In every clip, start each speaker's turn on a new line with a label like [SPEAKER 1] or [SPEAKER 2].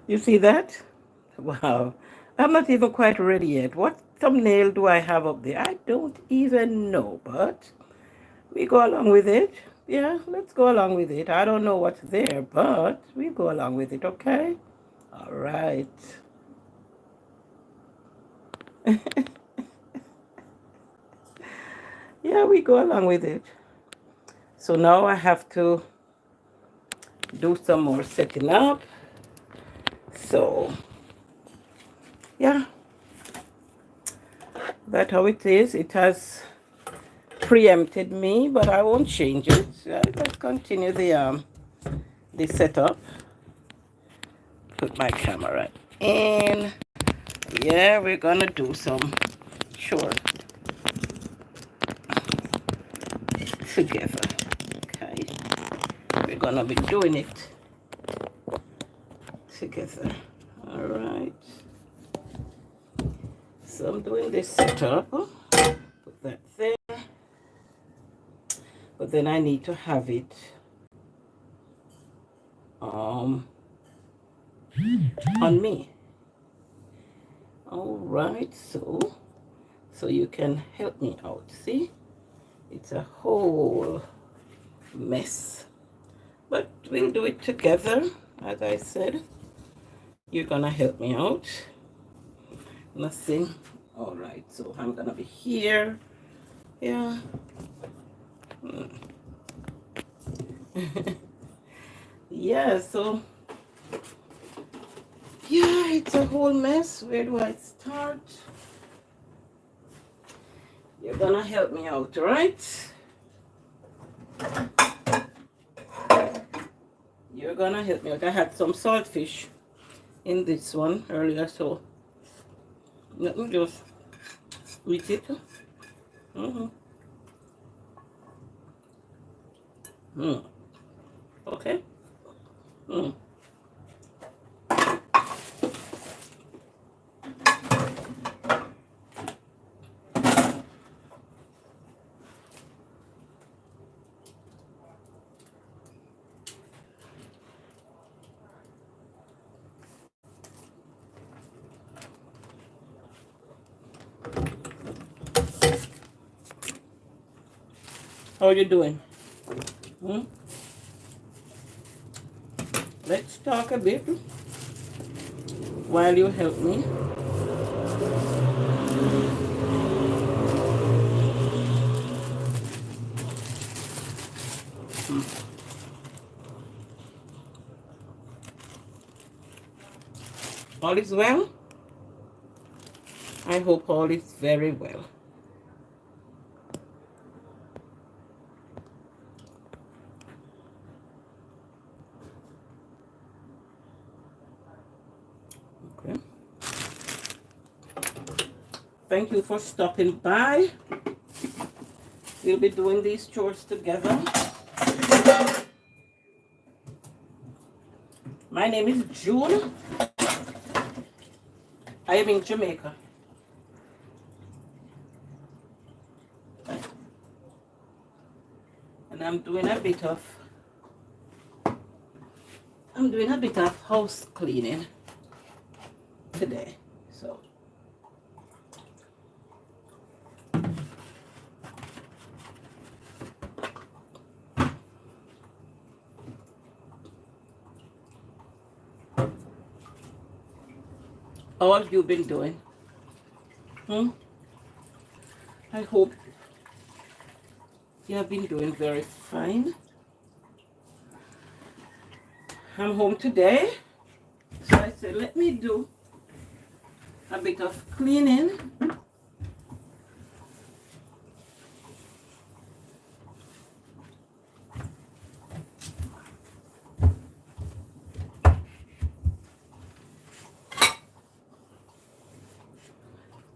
[SPEAKER 1] You see that? Wow. I'm not even quite ready yet. What thumbnail do I have up there? I don't even know, but we go along with it. Yeah, let's go along with it. I don't know what's there, but we go along with it, okay? All right. Yeah, we go along with it. So now I have to do some more setting up. So, yeah, that's how it is. It has preempted me, but I won't change it. Let's continue the setup. Put my camera in. Yeah, we're gonna do some chores together. Okay, we're gonna be doing it together. All right. So I'm doing this setup. Put that there. But then I need to have it um on me. All right. So you can help me out. See, it's a whole mess, but we'll do it together. As I said, you're gonna help me out. Nothing. All right, so I'm gonna be here. Yeah. Yeah, so yeah, it's a whole mess. Where do I start? You're gonna help me out, right? You're gonna help me out. I had some saltfish in this one earlier, so let me just eat it. Mm-hmm. Mm. Okay. Mm. How are you doing? Hmm? Let's talk a bit while you help me. All is well? I hope all is very well. Okay. Thank you for stopping by. We'll be doing these chores together. My name is June. I am in Jamaica. And I'm doing a bit of house cleaning today. So how have you been doing? Hmm? I hope you have been doing very fine. I'm home today. So I said, let me do a bit of cleaning.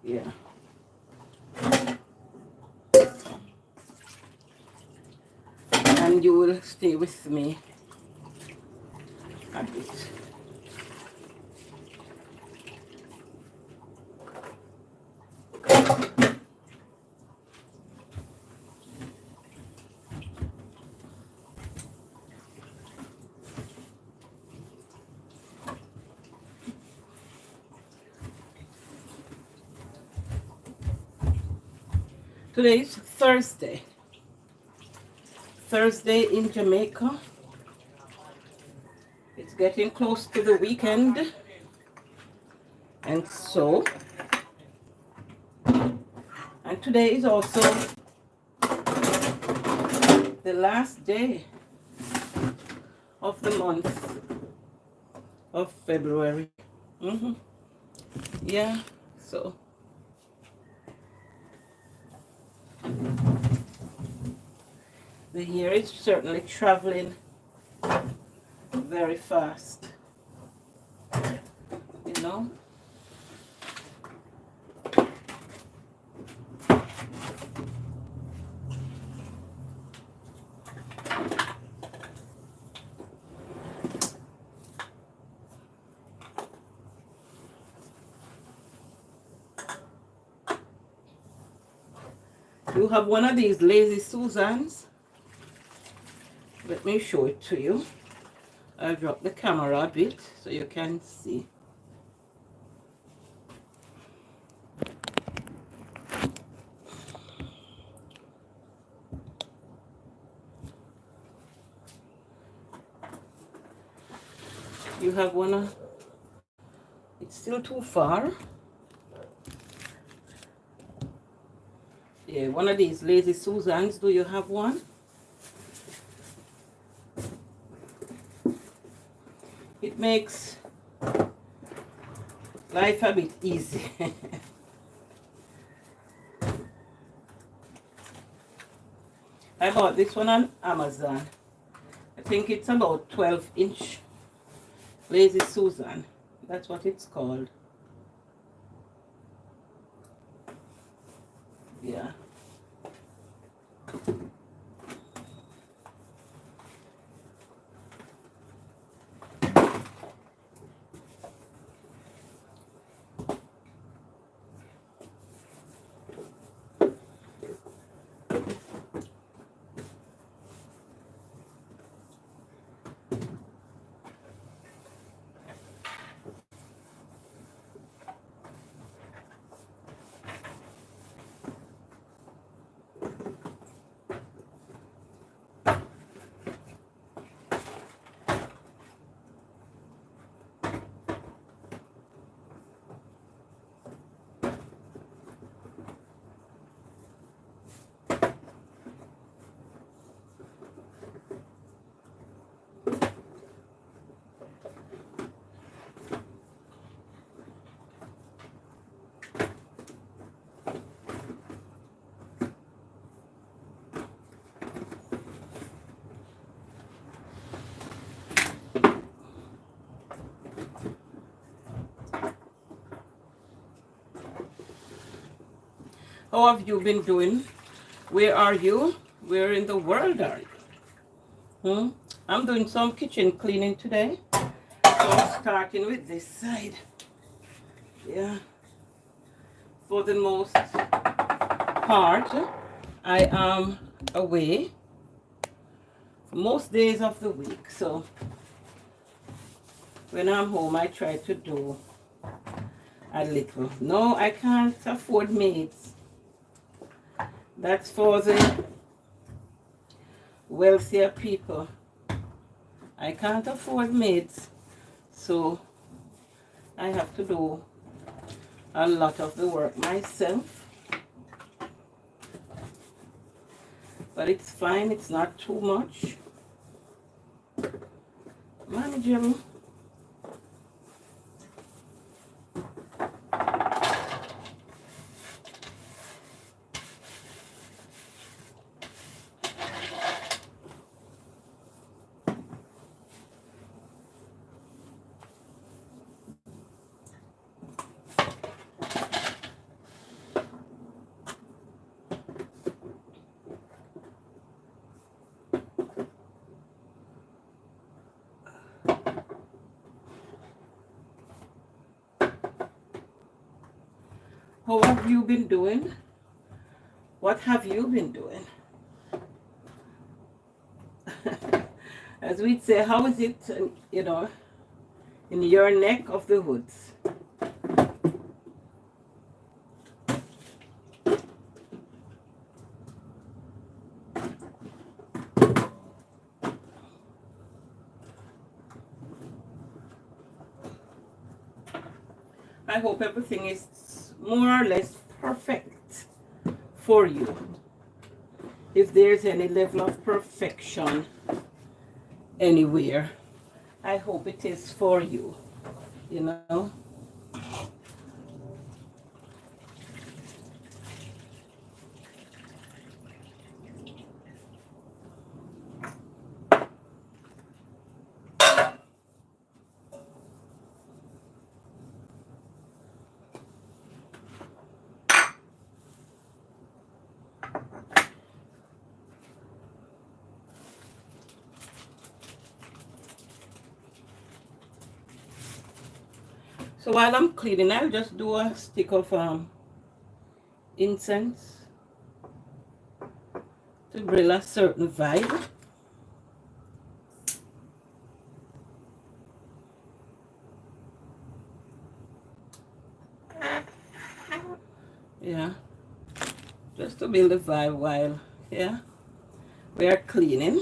[SPEAKER 1] Yeah. And you will stay with me a bit. Today is Thursday. Thursday in Jamaica. It's getting close to the weekend. And today is also the last day of the month of February. Yeah, so the year is certainly traveling very fast, you know. You have one of these lazy Susans. Let me show it to you. I'll drop the camera a bit so you can see. You have one of, it's still too far. Yeah, one of these lazy Susans. Do you have one? It makes life a bit easy. I bought this one on Amazon. I think it's about 12-inch lazy Susan. That's what it's called. Yeah. How have you been doing? Where are you? Where in the world are you? I'm doing some kitchen cleaning today. So I'm starting with this side. Yeah. For the most part, I am away most days of the week. So when I'm home, I try to do a little. No, I can't afford maids. That's for the wealthier people. I can't afford maids, so I have to do a lot of the work myself. But it's fine, it's not too much. Manageable. How have you been doing? What have you been doing? As we'd say, how is it, you know, in your neck of the woods? I hope everything is more or less perfect for you. If there's any level of perfection anywhere, I hope it is for you, you know. So while I'm cleaning, I'll just do a stick of incense to bring a certain vibe. Yeah, just to build a vibe while, yeah, we are cleaning.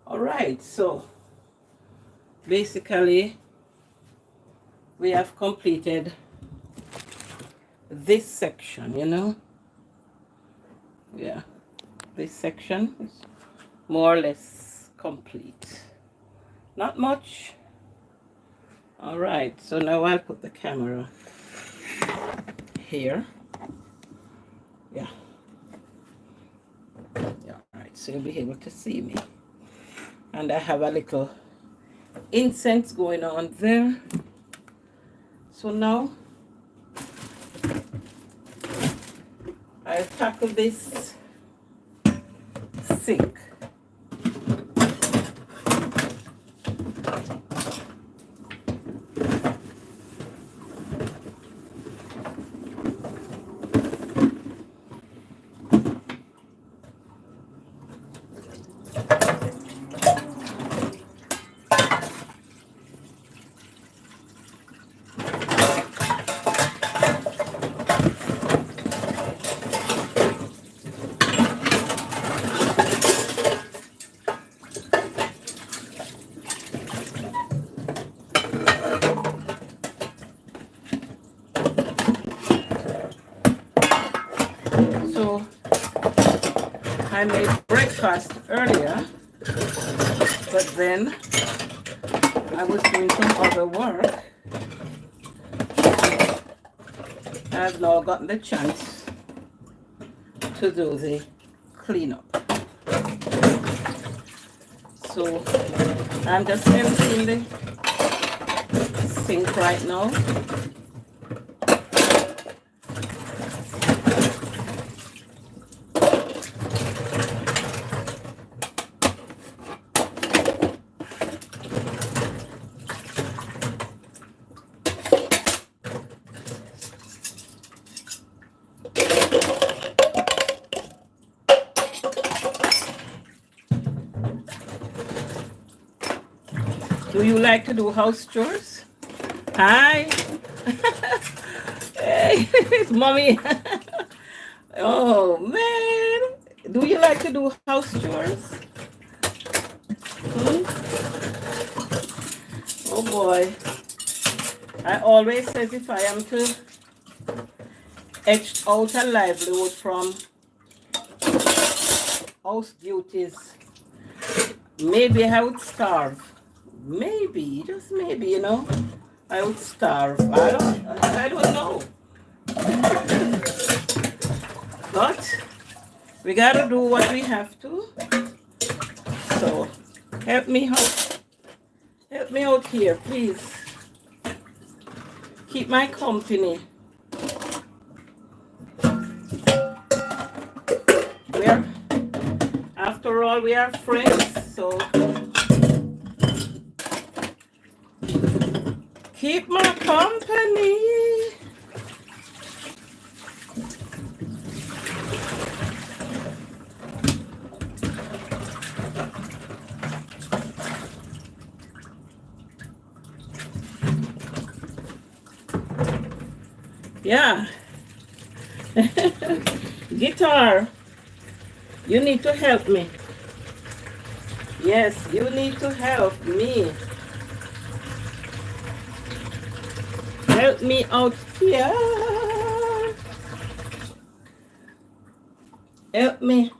[SPEAKER 1] All right, so basically we have completed this section, you know. Yeah, this section is more or less complete. Not much. All right, so now I'll put the camera here. Yeah. Yeah, all right, so you'll be able to see me. And I have a little incense going on there. So now I'll tackle this sink. So I made breakfast earlier, but then I was doing some other work. I've now gotten the chance to do the cleanup. So I'm just emptying the sink right now. Do you like to do house chores? Hi. Hey, it's mommy. Oh man. Do you like to do house chores? Hmm? Oh boy. I always says if I am to etch out a livelihood from house duties, maybe I would starve. Maybe, just maybe, I would starve. I don't know. But we gotta do what we have to. So help me out. Help me out here, please. Keep my company. We are, after all, we are friends. So keep my company. Yeah. Guitar, you need to help me. Yes, you need to help me. Help me out here. Help me.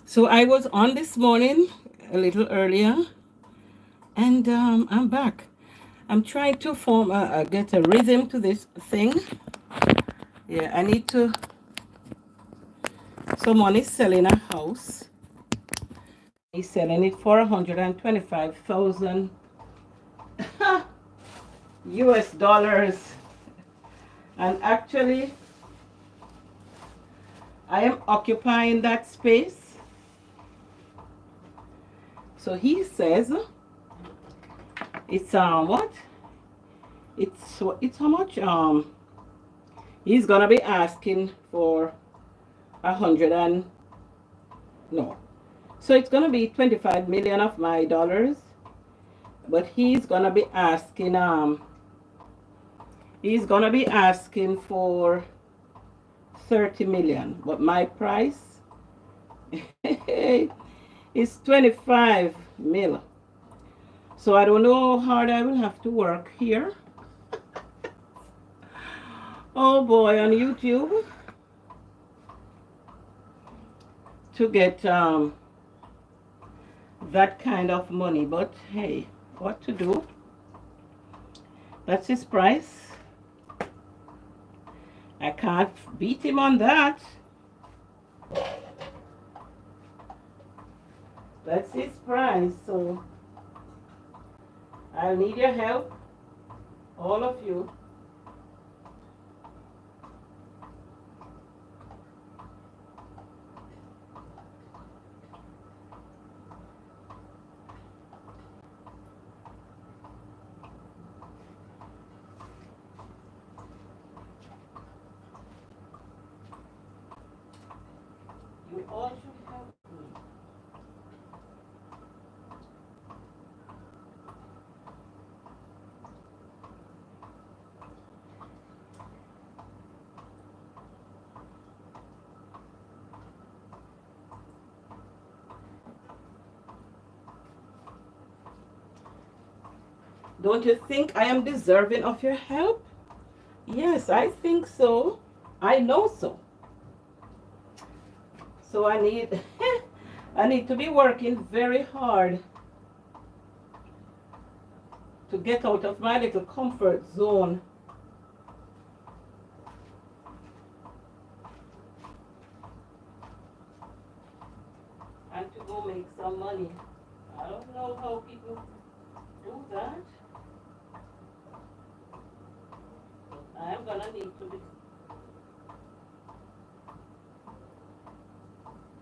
[SPEAKER 1] So I was on this morning a little earlier, and I'm back. I'm trying to get a rhythm to this thing. Yeah, I need to. Someone is selling a house. He's selling it for 125,000 US dollars. And actually, I am occupying that space. So he says it's what? It's how much? He's gonna be asking for 100 and no. So it's gonna be 25 million of my dollars, but he's gonna be asking for 30 million, but my price is 25 mil. So I don't know how hard I will have to work here. Oh boy, on YouTube to get that kind of money, but hey, what to do? That's his price. I can't beat him on that. That's his price, so I'll need your help, all of you. You all should help me. Don't you think I am deserving of your help? Yes, I think so. I know so. So I need I need to be working very hard to get out of my little comfort zone. And to go make some money. I don't know how people do that, I am gonna need to be,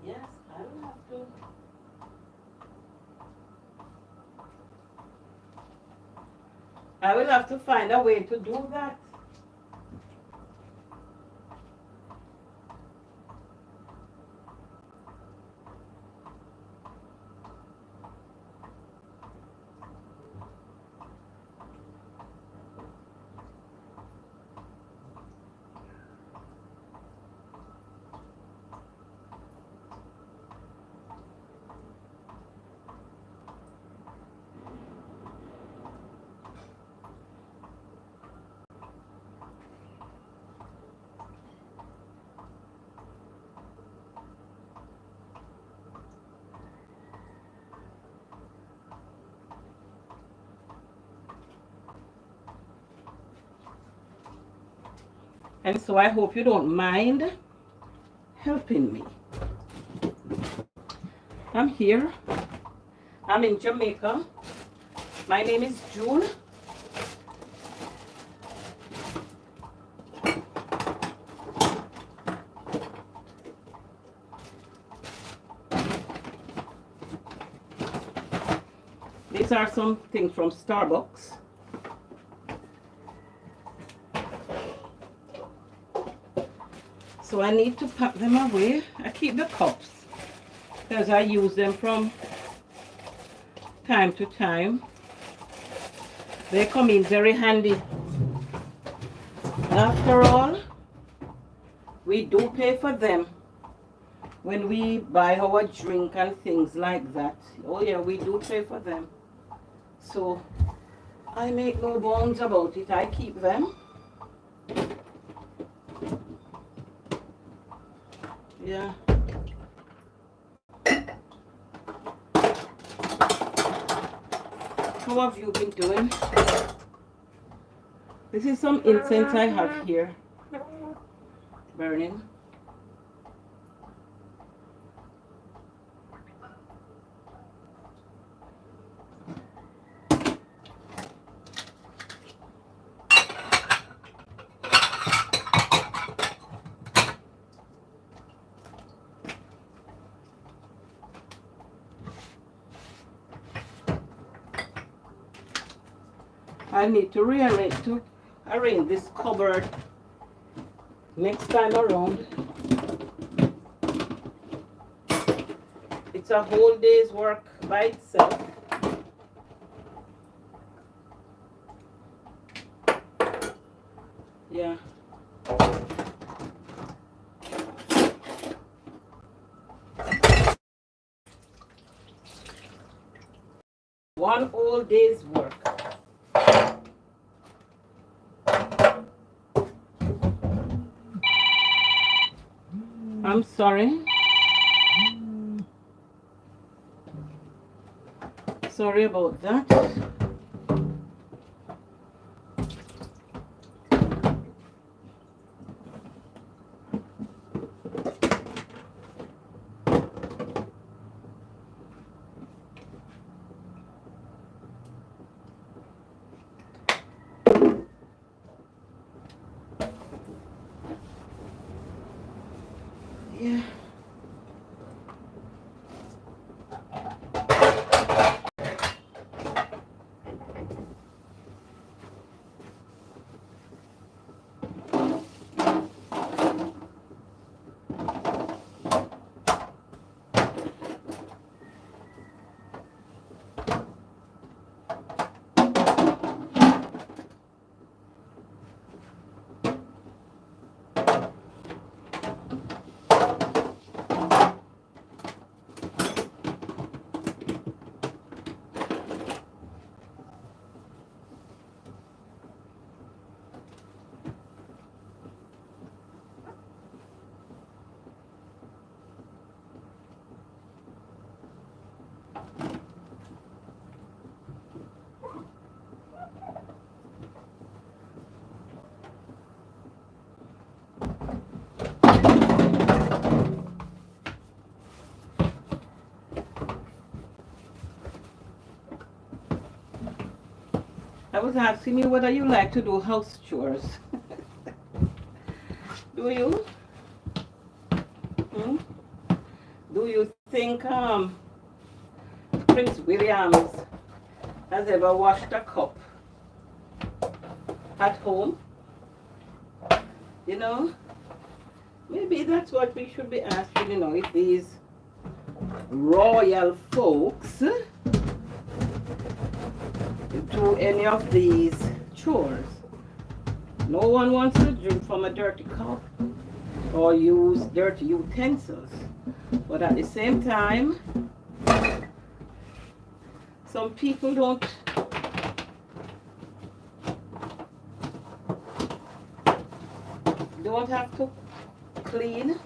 [SPEAKER 1] yes, I will have to, find a way to do that. And so I hope you don't mind helping me. I'm here. I'm in Jamaica. My name is June. These are some things from Starbucks. So I need to pack them away. I keep the cups because I use them from time to time. They come in very handy. After all, we do pay for them when we buy our drink and things like that. Oh yeah, we do pay for them. So I make no bones about it. I keep them. Yeah. How have you been doing? This is some incense I have here burning. I need to arrange this cupboard next time around. It's a whole day's work by itself. Yeah. One whole day's work. I'm sorry. Sorry about that. Yeah. was asking you whether you like to do house chores. Do you? Hmm? Do you think Prince Williams has ever washed a cup at home? You know, maybe that's what we should be asking, you know, if these royal folks do any of these chores. No one wants to drink from a dirty cup or use dirty utensils. But at the same time, some people don't have to clean.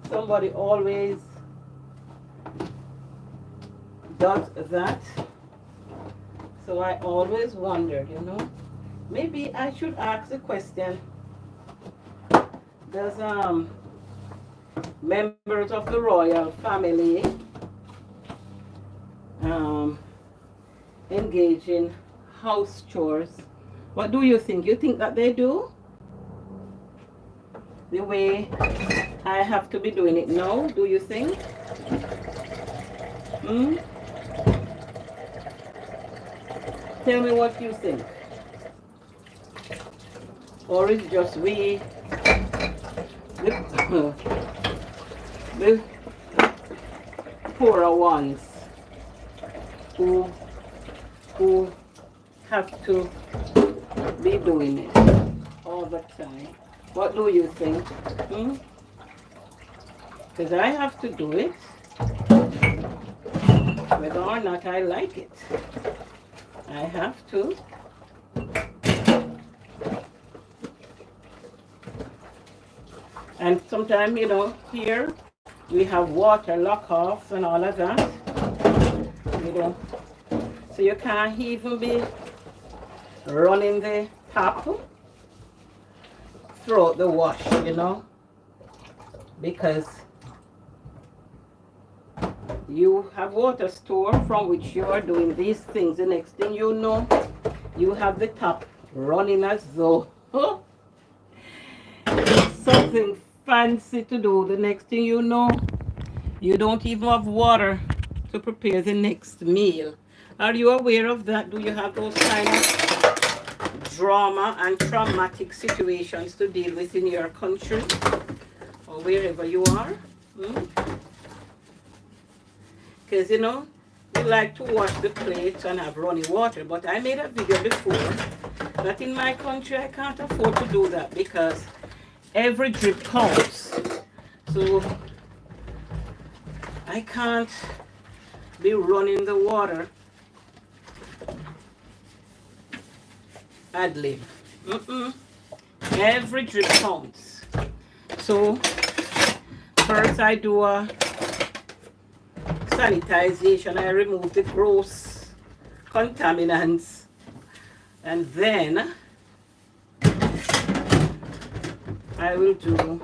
[SPEAKER 1] Somebody always does that. So I always wondered, you know, maybe I should ask the question, does members of the royal family engage in house chores? What do you think? You think that they do? The way I have to be doing it now, do you think? Hmm? Tell me what you think. Or is it just we, the poorer ones, who have to be doing it all the time? What do you think? Because I have to do it, whether or not I like it. I have to. And sometimes, you know, here we have water lock-offs and all of that. You know, so you can't even be running the tap throughout the wash, you know, because you have water stored from which you are doing these things. The next thing you know, you have the tap running as though it's something fancy to do. The next thing you know, you don't even have water to prepare the next meal. Are you aware of that? Do you have those kind of drama and traumatic situations to deal with in your country or wherever you are? Because, you know, we like to wash the plates and have running water, but I made a video before that in my country I can't afford to do that because every drip counts. So I can't be running the water ad lib. Every drip counts. So first I do a sanitization. I remove the gross contaminants, and then I will do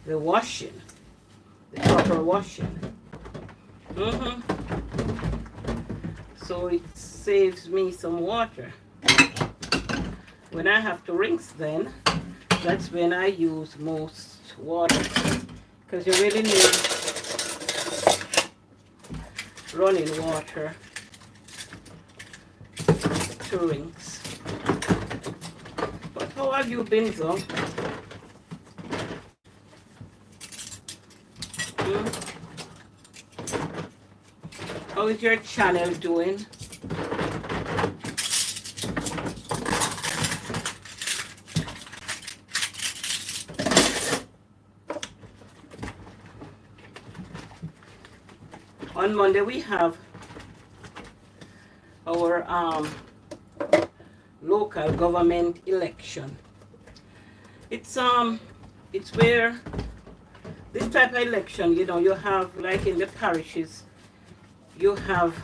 [SPEAKER 1] the washing, the proper washing. So it saves me some water. When I have to rinse, then that's when I use most water, because you really need running water to rinse. But how have you been, though? How is your channel doing? On Monday we have our local government election. It's where this type of election, you know, you have, like in the parishes, you have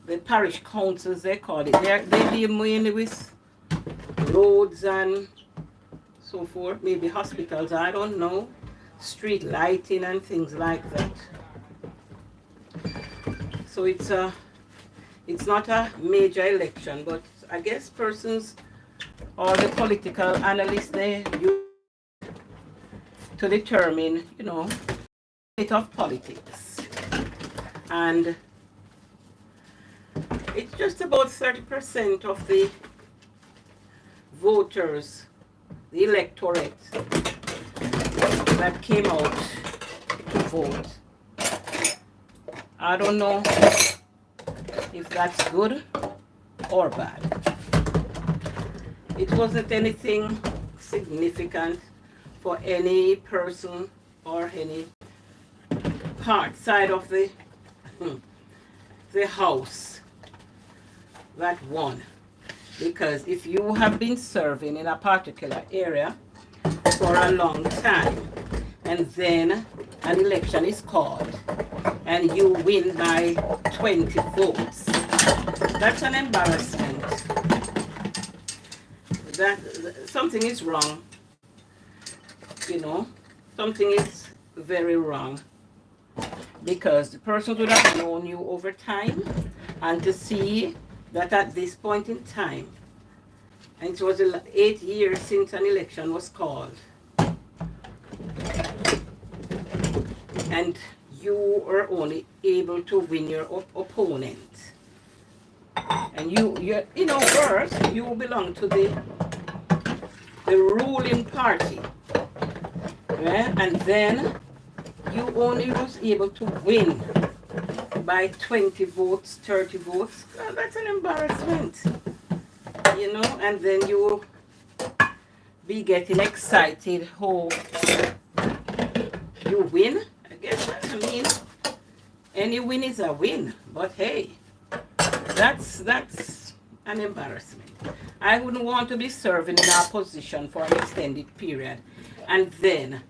[SPEAKER 1] the parish councils, they call it. They deal mainly with roads and so forth, maybe hospitals, I don't know, street lighting and things like that. So it's not a major election, but I guess persons or the political analysts they use to determine, state of politics. And it's just about 30% of the voters, the electorate that came out to vote. I don't know if that's good or bad. It wasn't anything significant for any person or any part side of the house that won. Because if you have been serving in a particular area for a long time and then an election is called and you win by 20 votes, that's an embarrassment. That something is wrong. Something is very wrong, because the person would have known you over time, and to see that at this point in time, and it was 8 years since an election was called, and you were only able to win your opponent, and first you belong to the ruling party, yeah? And then you only was able to win by 20 votes, 30 votes. Well, that's an embarrassment, and then you be getting excited how you win. I guess, any win is a win, but hey, that's an embarrassment. I wouldn't want to be serving in our position for an extended period, and then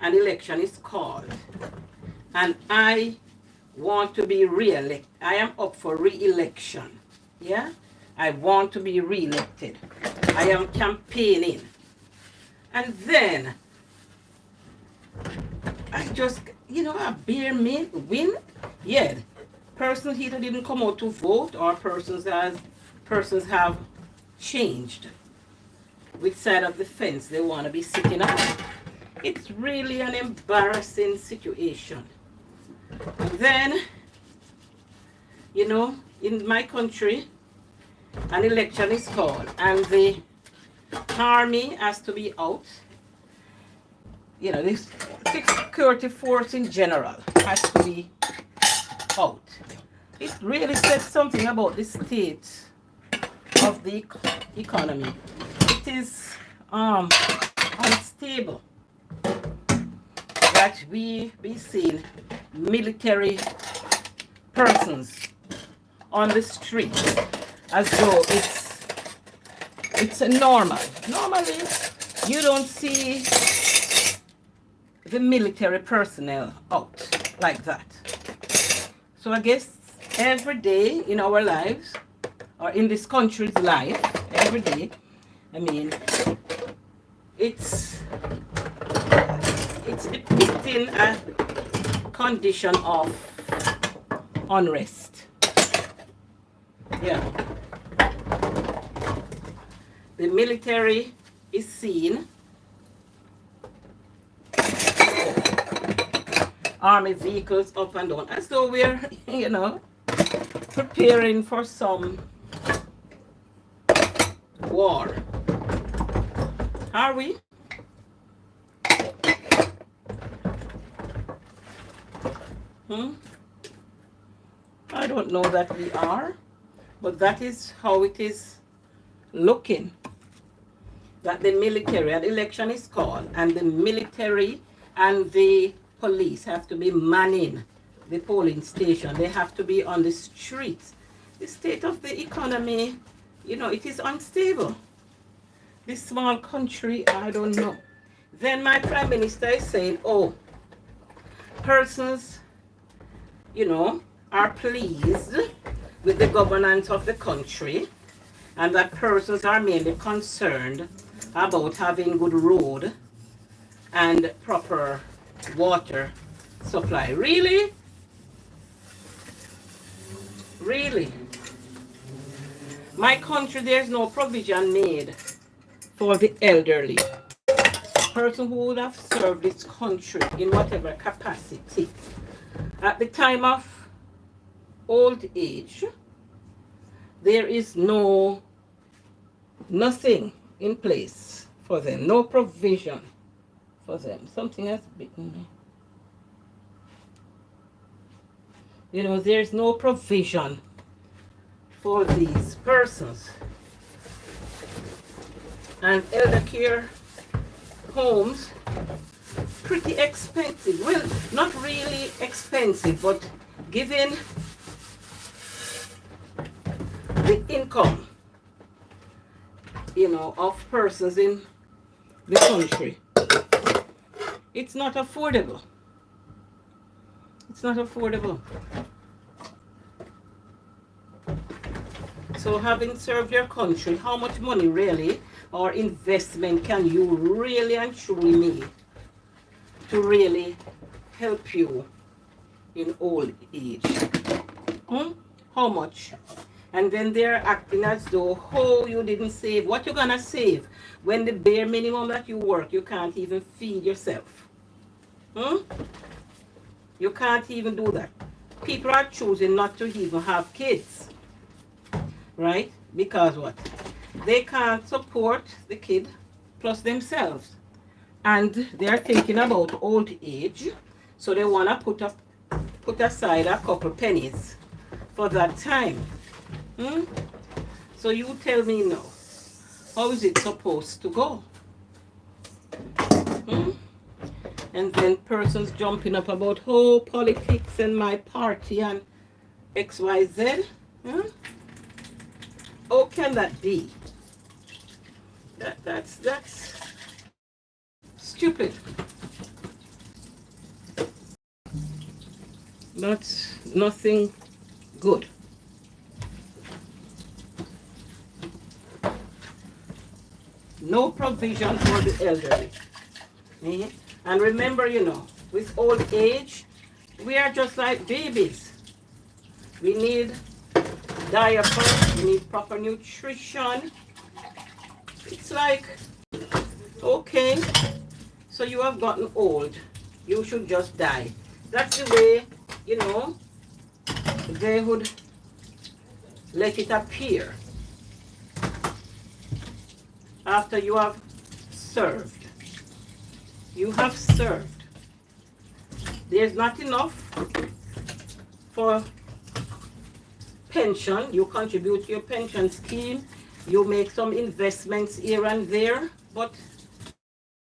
[SPEAKER 1] an election is called, and I want to be re-elected. I am up for re-election. Yeah? I want to be re-elected. I am campaigning. And then I just, a bare win. Yeah. Persons either didn't come out to vote, or persons have changed which side of the fence they want to be sitting on. It's really an embarrassing situation. And then, in my country, an election is called and the army has to be out. This security force in general has to be out. It really says something about the state of the economy. It is unstable that we be seeing military persons on the street as though it's a normal. Normally, you don't see the military personnel out like that. So I guess every day in our lives, or in this country's life, every day, it's depicting a condition of unrest. Yeah. The military is seen, army vehicles up and down, as though we're, preparing for some war. Are we? I don't know that we are, but that is how it is looking. That the military, an election is called, and the military and the police have to be manning the polling station. They have to be on the streets. The state of the economy, it is unstable. This small country, I don't know. Then my prime minister is saying, persons, are pleased with the governance of the country, and that persons are mainly concerned about having good road and proper water supply. Really? Really. My country, there's no provision made for the elderly. Person who would have served this country in whatever capacity at the time of old age, there is nothing in place for them, no provision for them. Something has bitten me. You know, there's no provision for these persons. And elder care homes, pretty expensive. Well, not really expensive, but given the income, you know, of persons in the country, it's not affordable. It's not affordable. So having served your country, how much money really or investment can you really and truly make to really help you in old age? How much? And then they're acting as though, oh, you didn't save. What you gonna save when the bare minimum that you work, you can't even feed yourself? You can't even do that. People are choosing not to even have kids, right? Because what? They can't support the kid plus themselves. And they're thinking about old age, so they want to put aside a couple pennies for that time. So you tell me now, how is it supposed to go? And then persons jumping up about, oh, politics and my party and XYZ. How can that be? That's stupid. That's nothing good. No provision for the elderly. And remember, you know, with old age, we are just like babies. We need diapers, we need proper nutrition. It's like, okay, so you have gotten old, you should just die. That's the way, you know, they would let it appear after you have served. You have served. There's not enough for pension. You contribute to your pension scheme. You make some investments here and there. But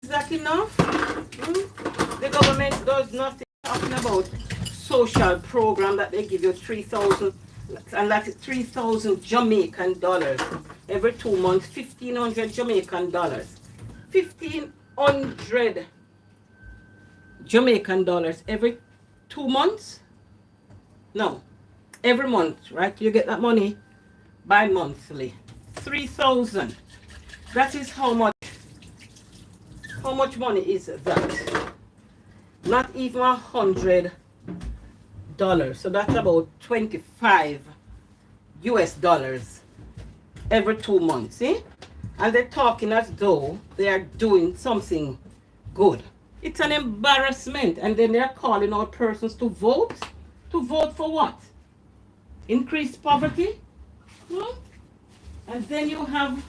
[SPEAKER 1] is that enough? The government does nothing. Talking about social program that they give you 3,000, and that is 3,000 Jamaican dollars every 2 months. 1,500 Jamaican dollars. 1,500 Jamaican dollars every 2 months? No, every month, right? You get that money bi-monthly. 3,000. That is how much money is that? Not even $100. So that's about 25 US dollars every 2 months, see? And they're talking as though they are doing something good. It's an embarrassment. And then they're calling out persons to vote. To vote for what? Increased poverty? And then you have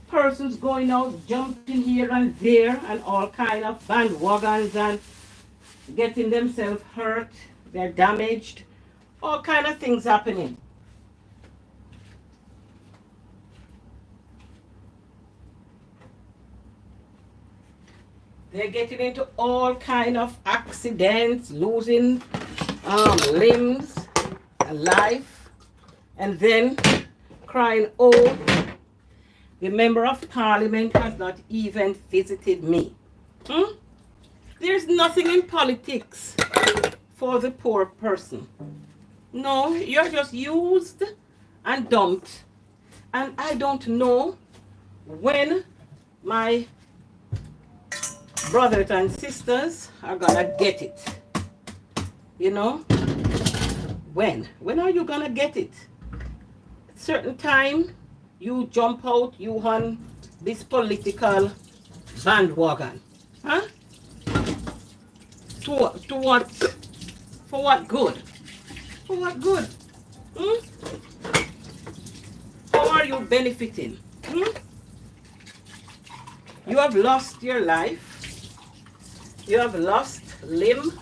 [SPEAKER 1] persons going out, jumping here and there, and all kind of bandwagons and getting themselves hurt. They're damaged. All kind of things happening. They're getting into all kind of accidents, losing limbs, life, and then crying, oh, the member of parliament has not even visited me. There's nothing in politics for the poor person. No, you're just used and dumped. And I don't know when my brothers and sisters are gonna get it. You know, When are you gonna get it? Certain time you jump out, you on this political bandwagon. Huh? To what? For what good? For what good? Hmm? How are you benefiting? Hmm? You have lost your life. You have lost limb.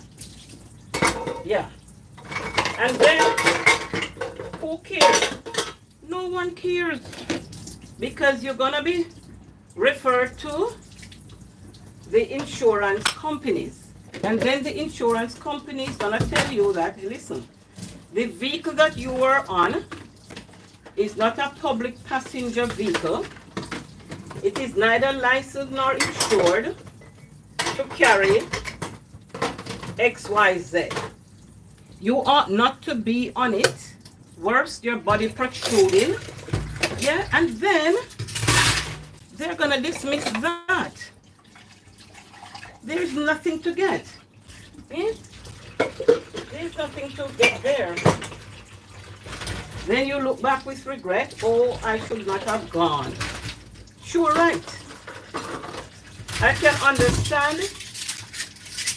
[SPEAKER 1] Yeah. And then, who cares? No one cares. Because you're going to be referred to the insurance companies. And then the insurance company is going to tell you that, listen, the vehicle that you were on is not a public passenger vehicle. It is neither licensed nor insured to carry XYZ. You ought not to be on it. Worse, your body protruding. Yeah, and then they're going to dismiss that. There's nothing to get. Eh? There's nothing to get there. Then you look back with regret. Oh, I should not have gone. Sure, right. I can understand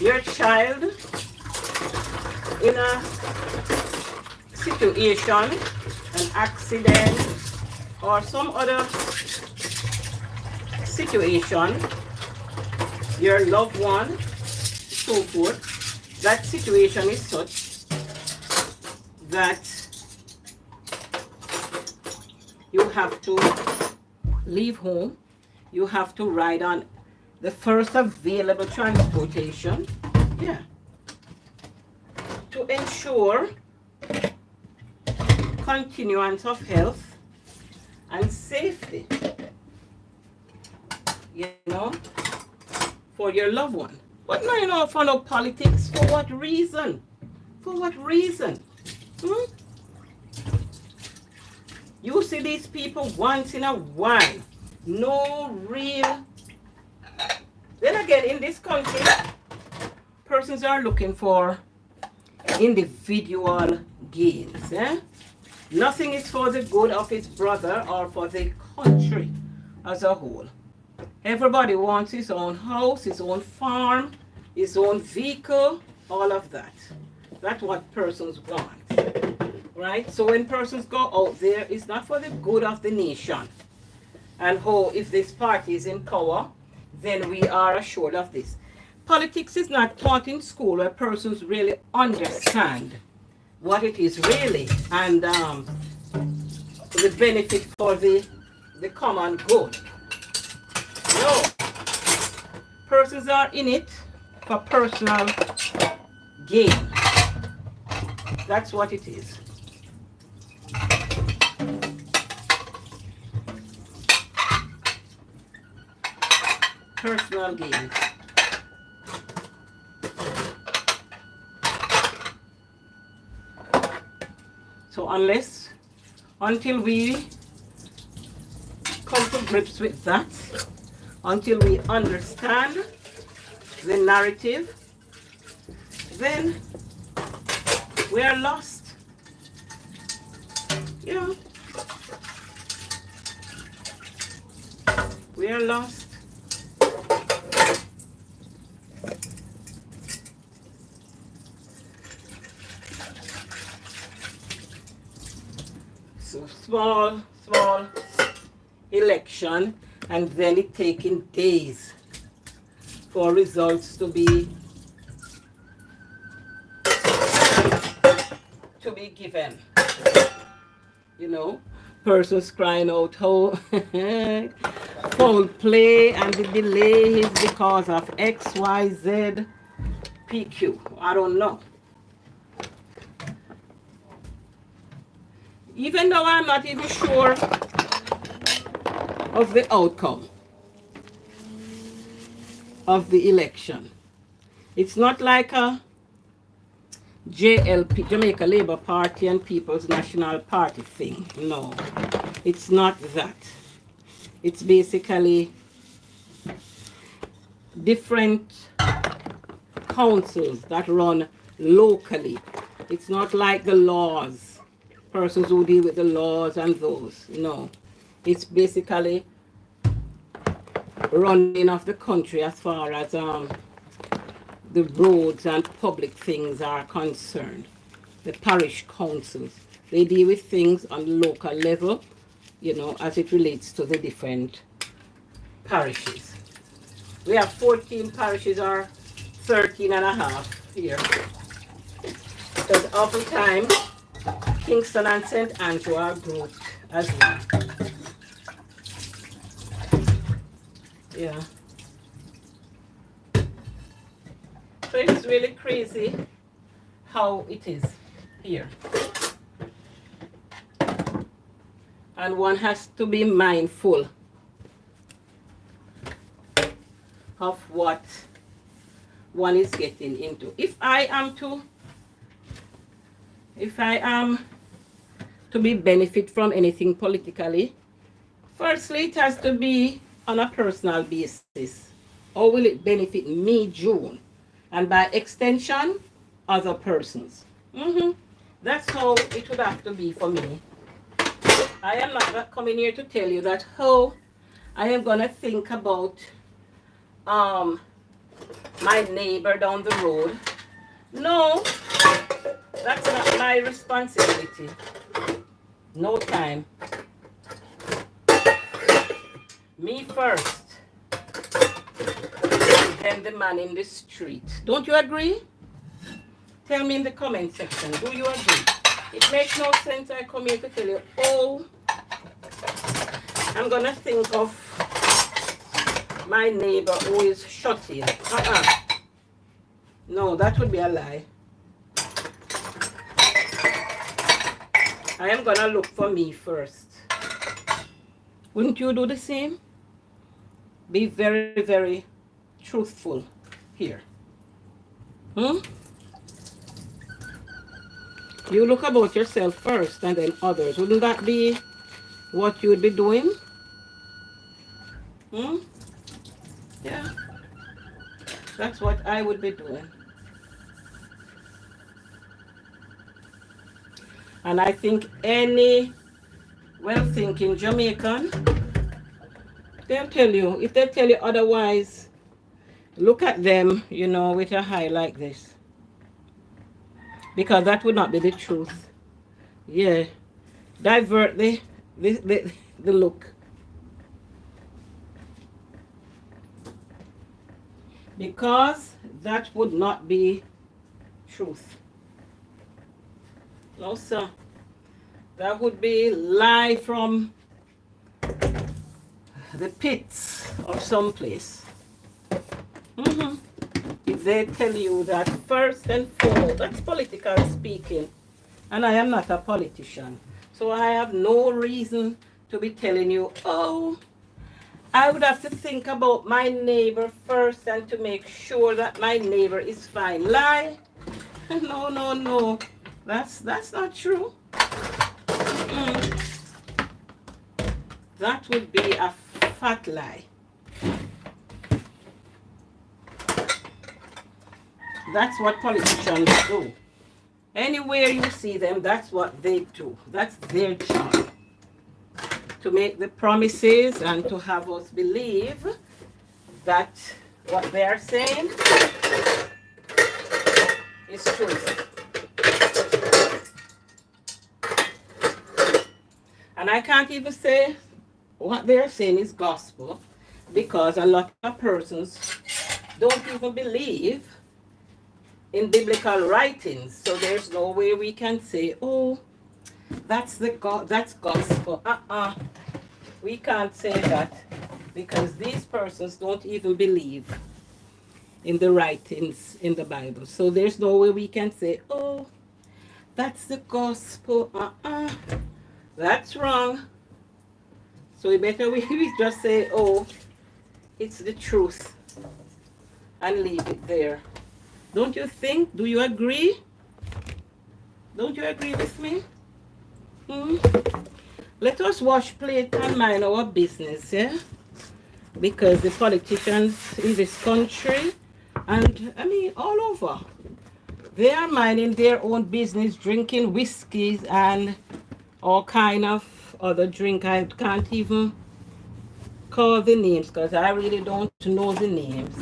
[SPEAKER 1] your child in a situation, an accident, or some other situation, your loved one, so forth. That situation is such that you have to leave home. You have to ride on the first available transportation. Yeah. To ensure continuance of health and safety, you know, for your loved one. But now, you know, for no politics, for what reason? For what reason? Hmm? You see these people once in a while. No real. Then again, in this country, persons are looking for individual gains. Eh? Nothing is for the good of his brother or for the country as a whole. Everybody wants his own house, his own farm, his own vehicle, all of that. That's what persons want. Right? So when persons go out there, it's not for the good of the nation. And oh, if this party is in power, then we are assured of this. Politics is not taught in school where persons really understand what it is really and the benefit for the common good. No. Persons are in it for personal gain. That's what it is. Personal gain. So until we come to grips with that, until we understand the narrative, then we are lost. Yeah. We are lost. So small election, and then it taking days for results to be given. You know, persons crying out how foul play and the delay is because of XYZ PQ. I don't know. Even though I'm not even sure of the outcome of the election. It's not like a JLP, Jamaica Labour Party, and People's National Party thing. No, it's not that. It's basically different councils that run locally It's not like the laws, persons who deal with the laws and those. No. It's basically running of the country as far as the roads and public things are concerned. The parish councils, they deal with things on local level, you know, as it relates to the different parishes. We have 14 parishes or 13 and a half here. Because oftentimes, Kingston and St. Andrew are grouped as well. Yeah. So it's really crazy how it is here. And one has to be mindful of what one is getting into. If I am to be benefit from anything politically, firstly it has to be on a personal basis. Or will it benefit me, June? And by extension, other persons. That's how it would have to be for me. I am not coming here to tell you that how I am going to think about my neighbor down the road. No, that's not my responsibility. No time. Me first. And then the man in the street. Don't you agree? Tell me in the comment section. Do you agree? It makes no sense I come here to tell you, oh, I'm going to think of my neighbor who is shut in. No, that would be a lie. I am going to look for me first. Wouldn't you do the same? Be very, very truthful here. You look about yourself first and then others. Wouldn't that be what you would be doing? Yeah. That's what I would be doing. And I think any well-thinking Jamaican, they'll tell you, if they tell you otherwise, look at them, you know, with a eye like this. Because that would not be the truth. Yeah. Divert the look. Because that would not be truth. No, sir. That would be lie from the pits of some place. If they tell you that first and foremost, that's political speaking. And I am not a politician. So I have no reason to be telling you, oh, I would have to think about my neighbor first and to make sure that my neighbor is fine. Lie? No, no, no. That's not true. That would be a fat lie. That's what politicians do. Anywhere you see them, that's what they do. That's their job. To make the promises and to have us believe that what they are saying is true. And I can't even say what they're saying is gospel, because a lot of persons don't even believe in biblical writings. So there's no way we can say, oh, that's gospel. We can't say that, because these persons don't even believe in the writings in the Bible. So there's no way we can say, oh, that's the gospel. That's wrong. So we better we just say, oh, it's the truth, and leave it there. Don't you think? Do you agree? Don't you agree with me? Let us wash plate and mind our business, yeah? Because the politicians in this country, and I mean all over, They are minding their own business, drinking whiskeys and all kind of other drink. I can't even call the names because I really don't know the names.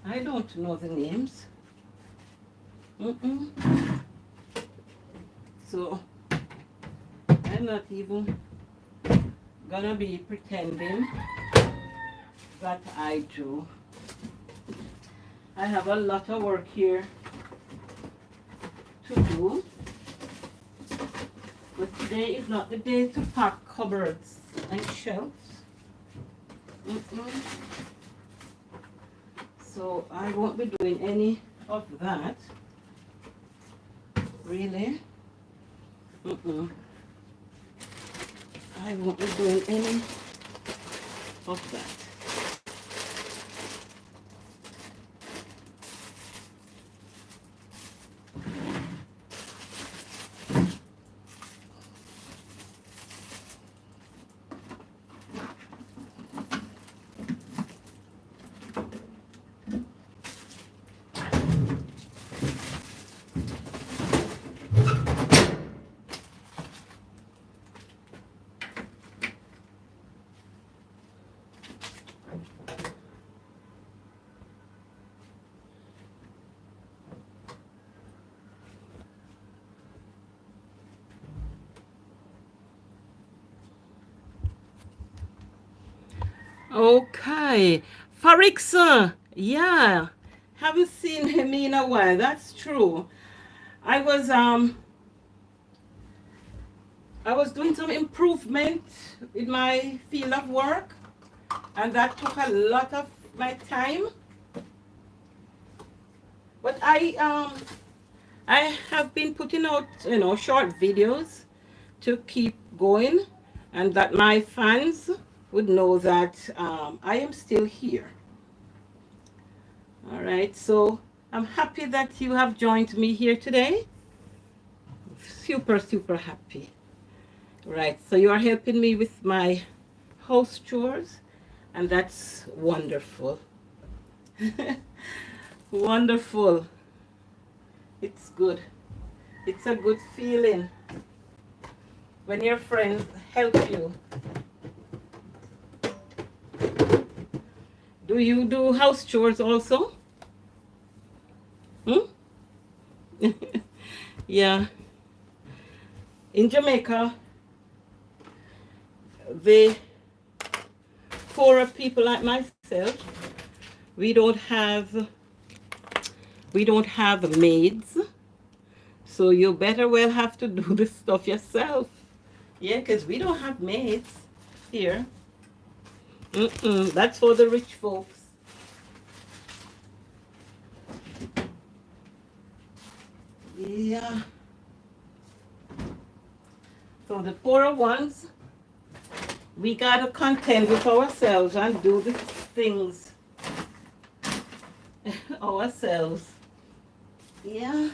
[SPEAKER 1] I don't know the names. Mm-mm. So I'm not even gonna be pretending that I do. I have a lot of work here to do, but today is not the day to pack cupboards and shelves. Mm-mm. So I won't be doing any of that, really. Mm-mm. I won't be doing any of that. Okay, Fariksa, yeah, haven't seen him in a while. That's true. I was um I was doing some improvement in my field of work, and that took a lot of my time. But I have been putting out short videos to keep going, and that my fans would know that I am still here. All right, so I'm happy that you have joined me here today. Super, super happy. Right, so you are helping me with my house chores, and that's wonderful. Wonderful. It's good. It's a good feeling when your friends help you. Do you do house chores also? Hmm? Yeah. In Jamaica, the poorer people like myself, we don't have maids, so you better well have to do the stuff yourself. Yeah, because we don't have maids here. That's for the rich folks. Yeah. So the poorer ones, we gotta contend with ourselves and do the things ourselves. Yeah.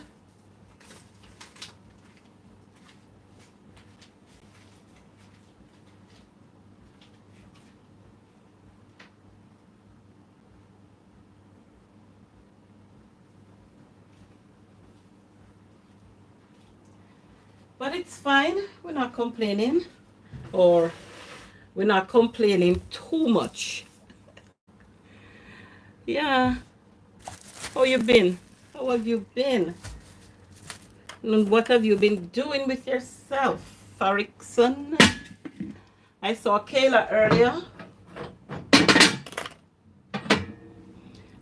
[SPEAKER 1] But it's fine. We're not complaining, or we're not complaining too much. Yeah. How you been? How have you been? And what have you been doing with yourself, Farrickson? I saw Kayla earlier,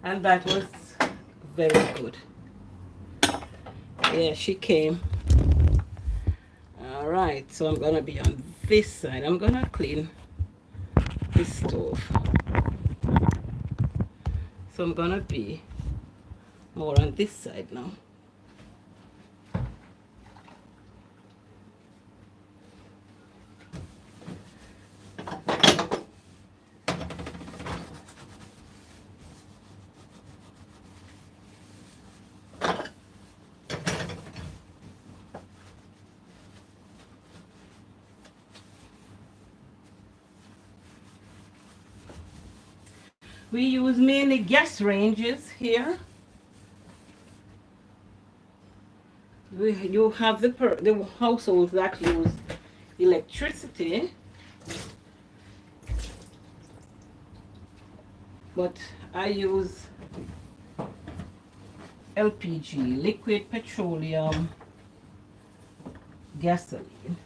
[SPEAKER 1] and that was very good. Yeah, she came. All right, so I'm gonna be on this side. I'm gonna clean this stove. So I'm gonna be more on this side now. We use mainly gas ranges here. You have the households that use electricity, but I use LPG, liquid petroleum gasoline.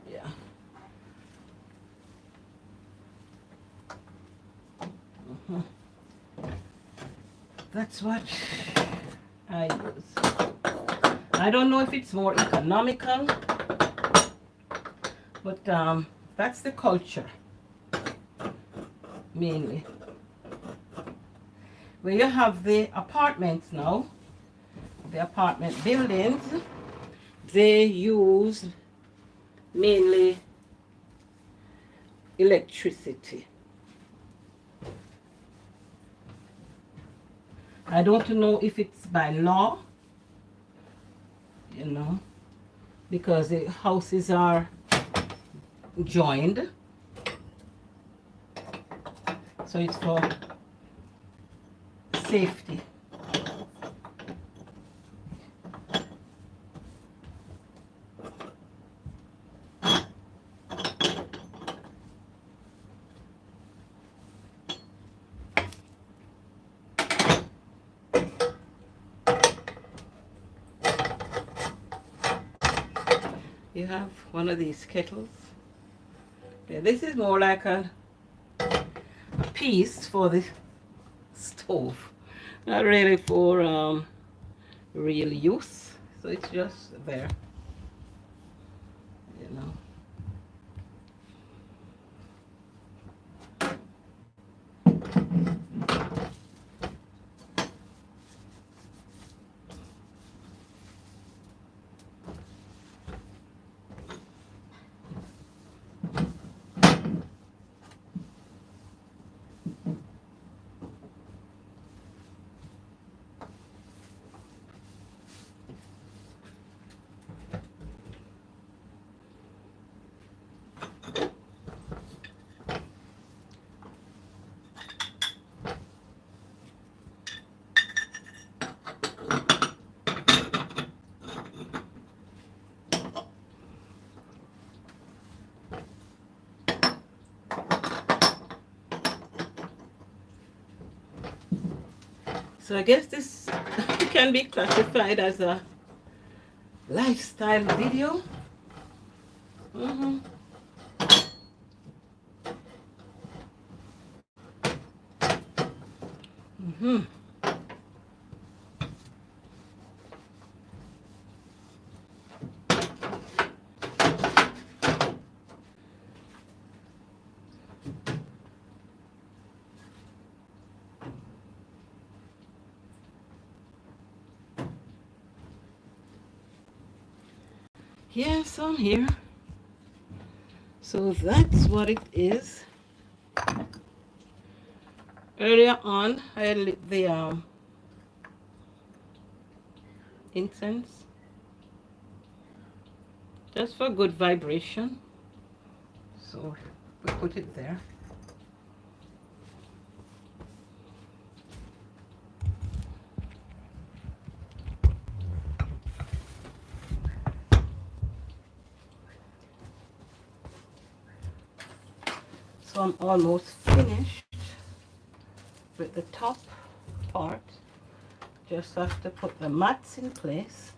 [SPEAKER 1] Yeah. That's what I use. I don't know if it's more economical, but that's the culture mainly. Where you have the apartments now, the apartment buildings, they use mainly electricity. I don't know if it's by law, you know, because the houses are joined. So it's for safety. You have one of these kettles. Okay, this is more like a piece for the stove, not really for real use. So it's just there, you know. So I guess this can be classified as a lifestyle video. Mm-hmm. Yes, I'm here. So that's what it is. Earlier on, I lit the incense just for good vibration. So we put it there. So I'm almost finished with the top part. Just have to put the mats in place.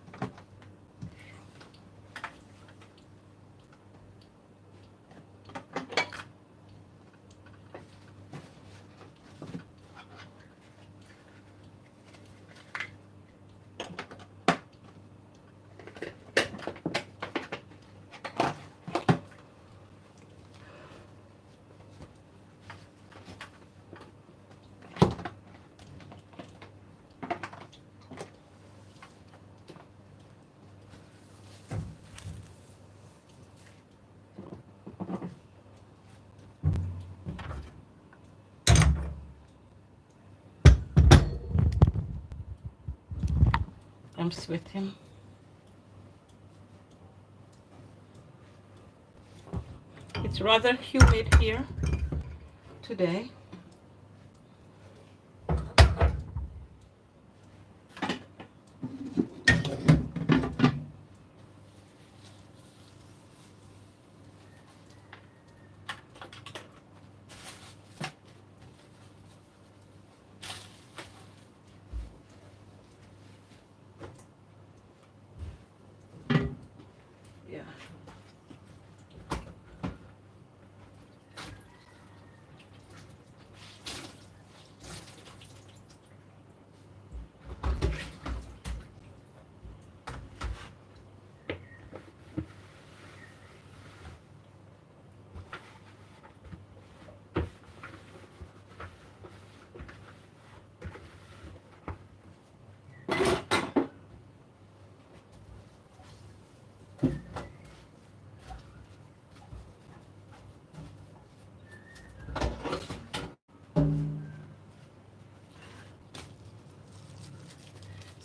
[SPEAKER 1] I'm sweating. It's rather humid here today.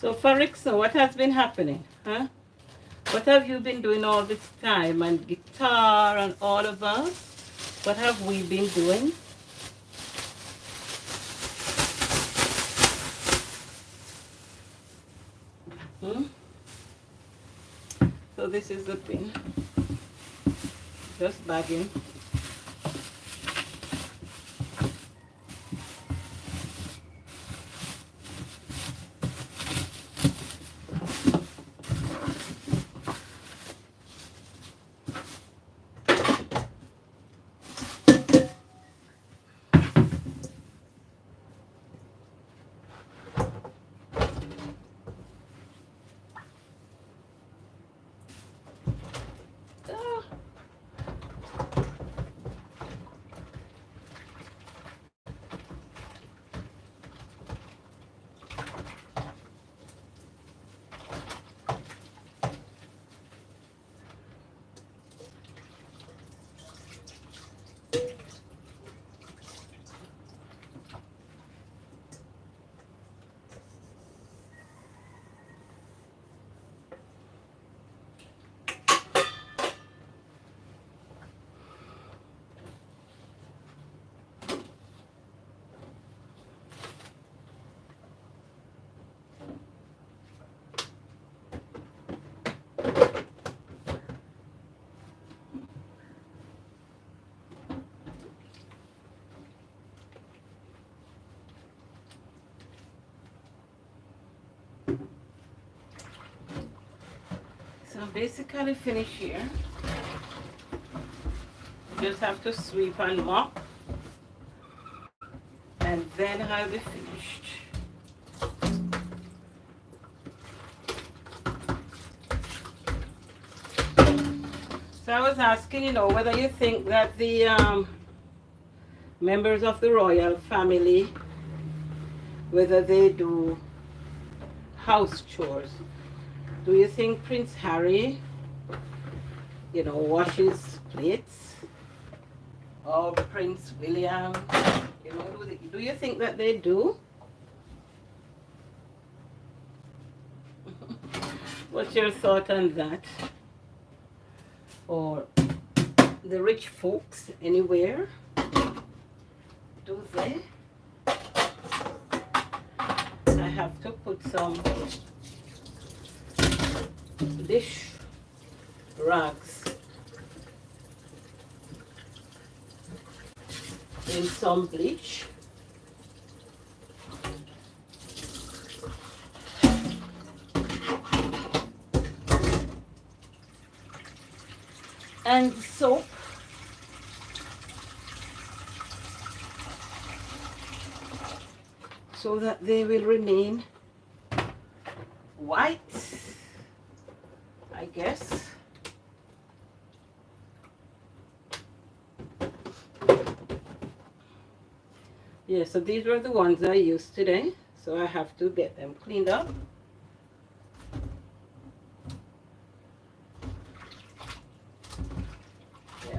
[SPEAKER 1] So, Farikso, what has been happening? Huh? What have you been doing all this time? And guitar and all of us? What have we been doing? Hmm? So this is the pin. Just bagging. Ah. So I'm basically finished here. Just have to sweep and mop, and then I'll be finished. So I was asking, whether you think that the members of the royal family, whether they do house chores. Do you think Prince Harry, washes plates? Or Prince William, do you think that they do? What's your thought on that? Or the rich folks anywhere? Do they? I have to put some dish rags in some bleach. And soap. So that they will remain white, I guess. Yeah, so these were the ones I used today. So I have to get them cleaned up. Yeah.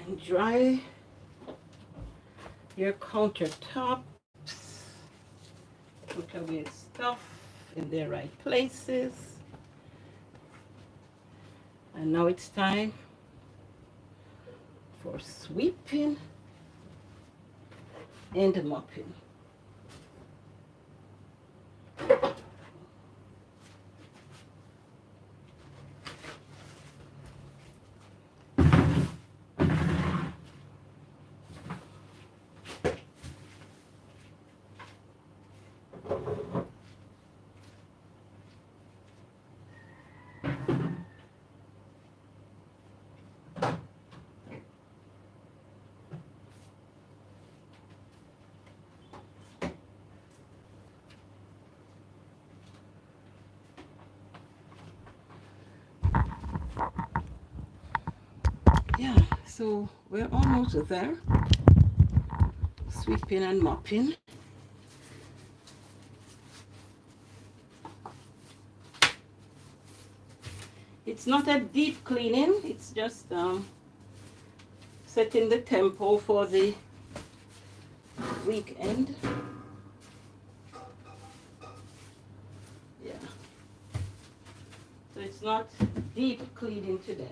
[SPEAKER 1] And dry your countertops. Put away stuff in their right places. And now it's time for sweeping and mopping. Yeah, so we're almost there. Sweeping and mopping. It's not a deep cleaning, it's just setting the tempo for the weekend. Yeah. So it's not deep cleaning today.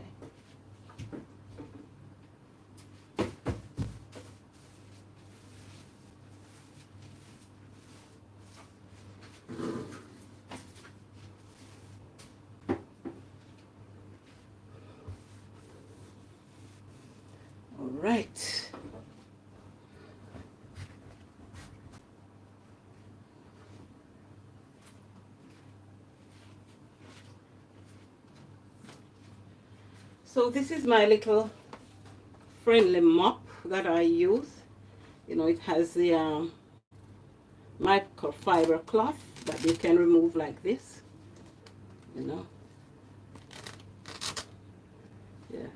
[SPEAKER 1] All right. So this is my little friendly mop that I use. You know, it has the microfiber cloth that you can remove like this. You know. Yeah.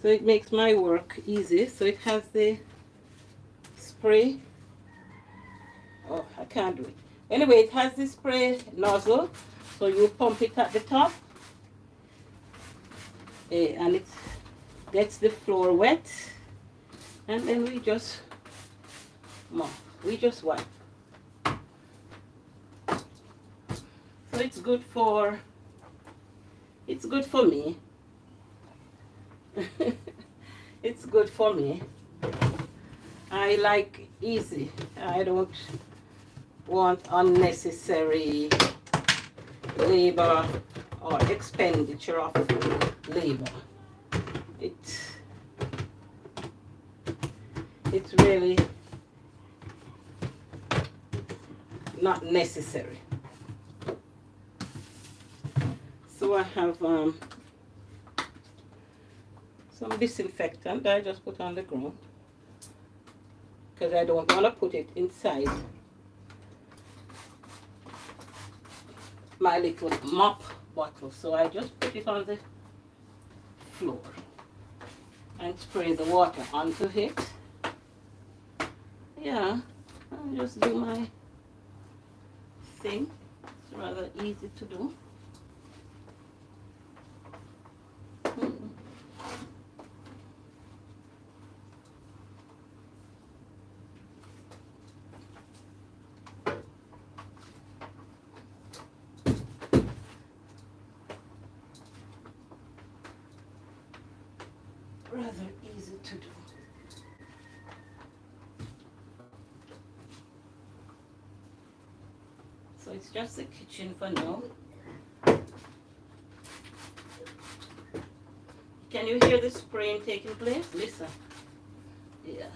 [SPEAKER 1] So it makes my work easy. So it has the spray. Oh, I can't do it. Anyway, it has the spray nozzle. So you pump it at the top. And it gets the floor wet. And then we just mop. We just wipe. So it's good for me. It's good for me. I like easy. I don't want unnecessary labor or expenditure of labor. It's really not necessary. So I have some disinfectant that I just put on the ground because I don't want to put it inside my little mop bottle. So I just put it on the floor and spray the water onto it. Yeah, I'll just do my thing. It's rather easy to do. Rather easy to do. So it's just the kitchen for now. Can you hear the spraying taking place? Listen. Yeah.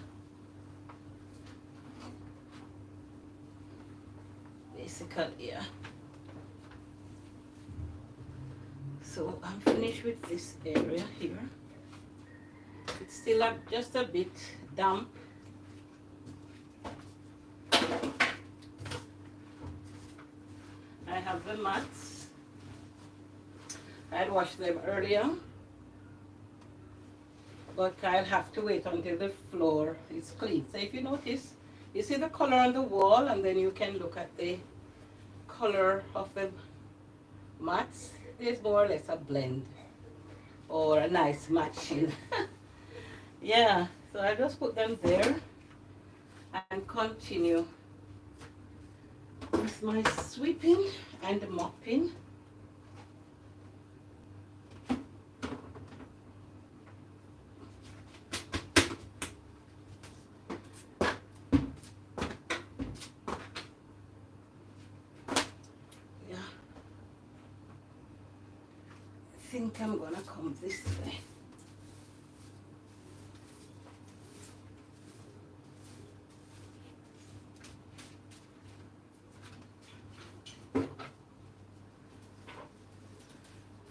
[SPEAKER 1] Basically, yeah. So I'm finished with this area here. It's still just a bit damp. I have the mats. I had washed them earlier, but I'll have to wait until the floor is clean. So if you notice, you see the color on the wall, and then you can look at the color of the mats. There's more or less a blend or a nice matching. Yeah, so I just put them there and continue with my sweeping and mopping. Yeah, I think I'm gonna come this way.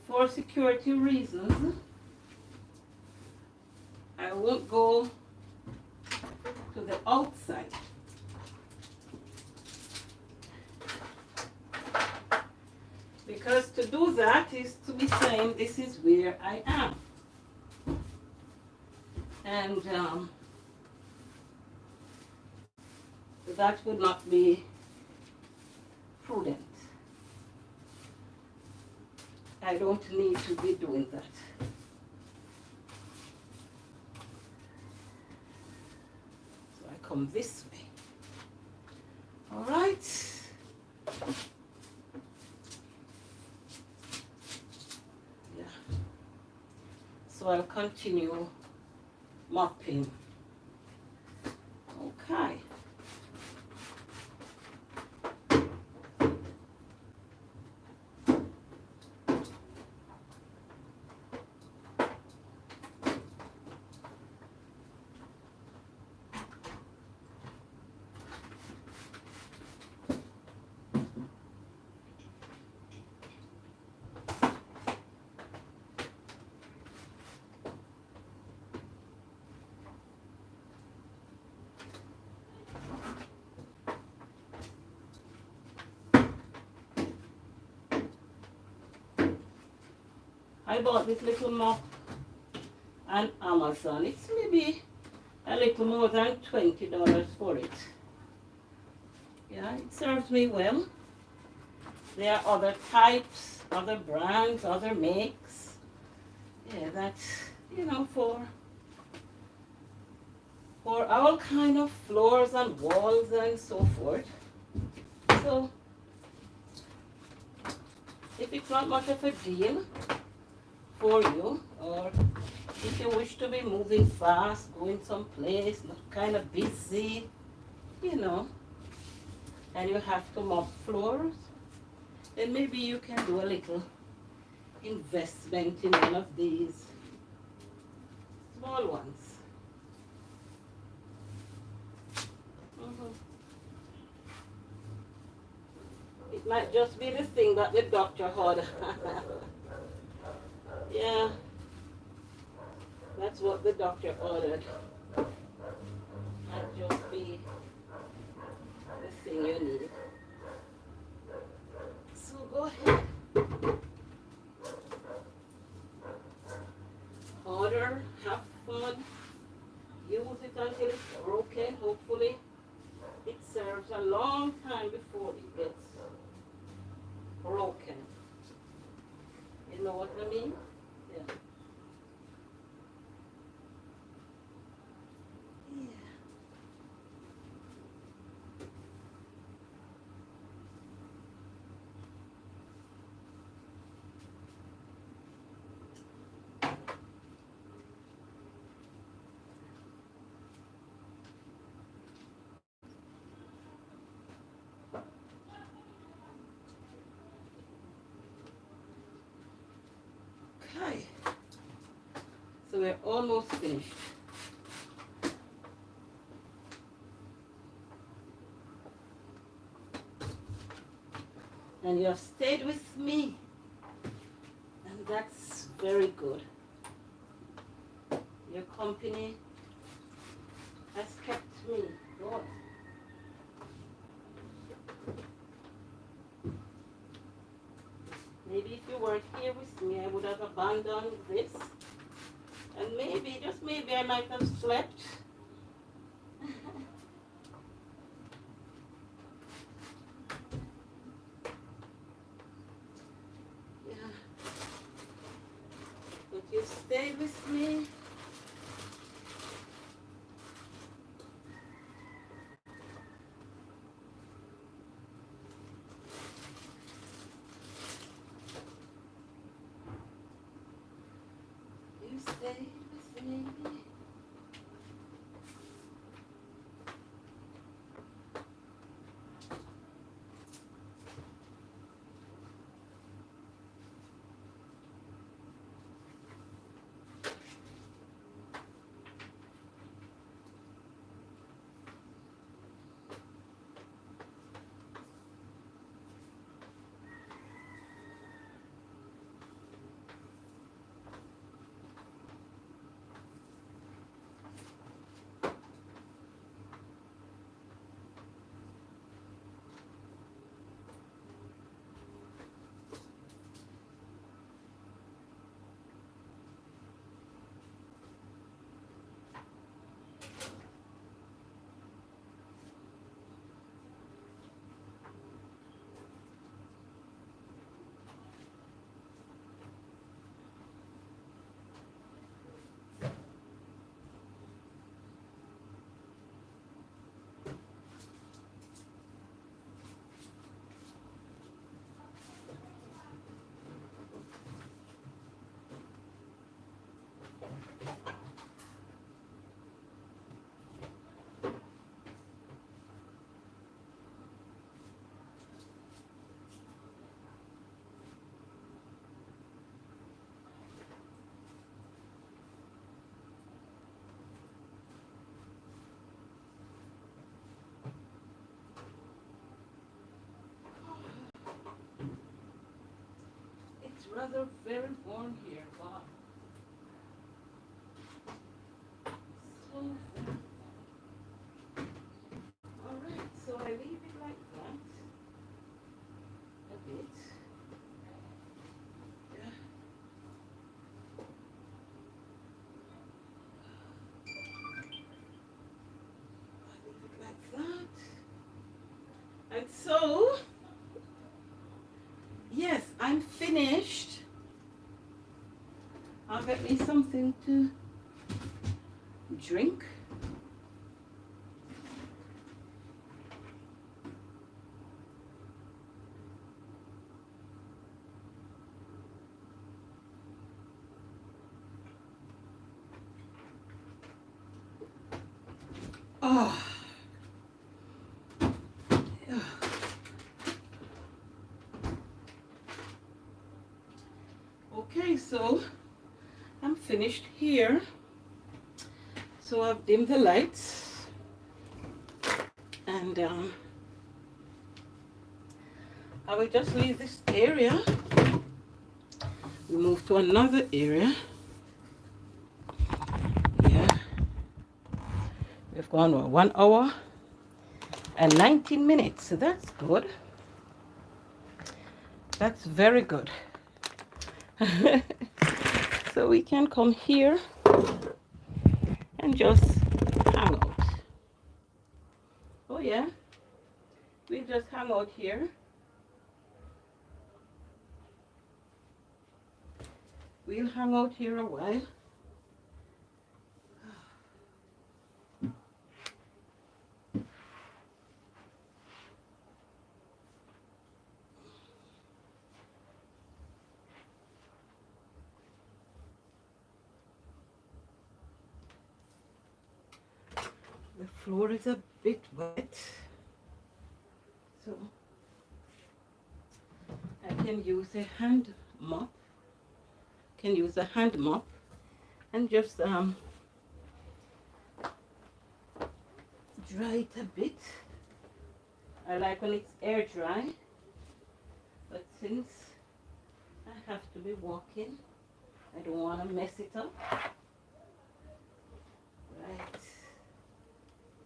[SPEAKER 1] For security reasons, I won't go to the outside. Because to do that is to be saying this is where I am. And that would not be prudent. I don't need to be doing that. So I come this way. All right. Yeah. So I'll continue mopping. Okay. I bought this little mop on Amazon. It's maybe a little more than $20 for it. Yeah, it serves me well. There are other types, other brands, other makes. Yeah, that's, for all kind of floors and walls and so forth. So, if it's not much of a deal for you, or if you wish to be moving fast, going someplace, not kind of busy, and you have to mop floors, then maybe you can do a little investment in one of these small ones. It might just be the thing that the doctor had. Yeah, that's what the doctor ordered. Might just be the thing you need. So go ahead. Order, have fun, use it until it's broken. Hopefully it serves a long time before it gets broken. You know what I mean? Yeah. Okay. So we're almost finished. And you have stayed with me. And that's very good. Your company has kept me going. Maybe if you weren't here with me, I would have abandoned this. And maybe, just maybe, I might have slept. Yeah. But you stayed with me. You stayed with me. rather very warm here. Wow. So warm. Alright, so I leave it like that. A bit. Yeah. I leave it like that. And so, yes, I'm finished. I'll get me something to drink. Oh. Okay, so I'm finished here. So I've dimmed the lights, and I will just leave this area. We move to another area. Yeah, we've gone 1 hour and 19 minutes, so that's good. That's very good. So we can come here and just hang out. Oh yeah, we just hang out here. We'll hang out here a while. The floor is a bit wet, so I can use a hand mop. Can use a hand mop and just dry it a bit. I like when it's air dry, but since I have to be walking, I don't want to mess it up. Right,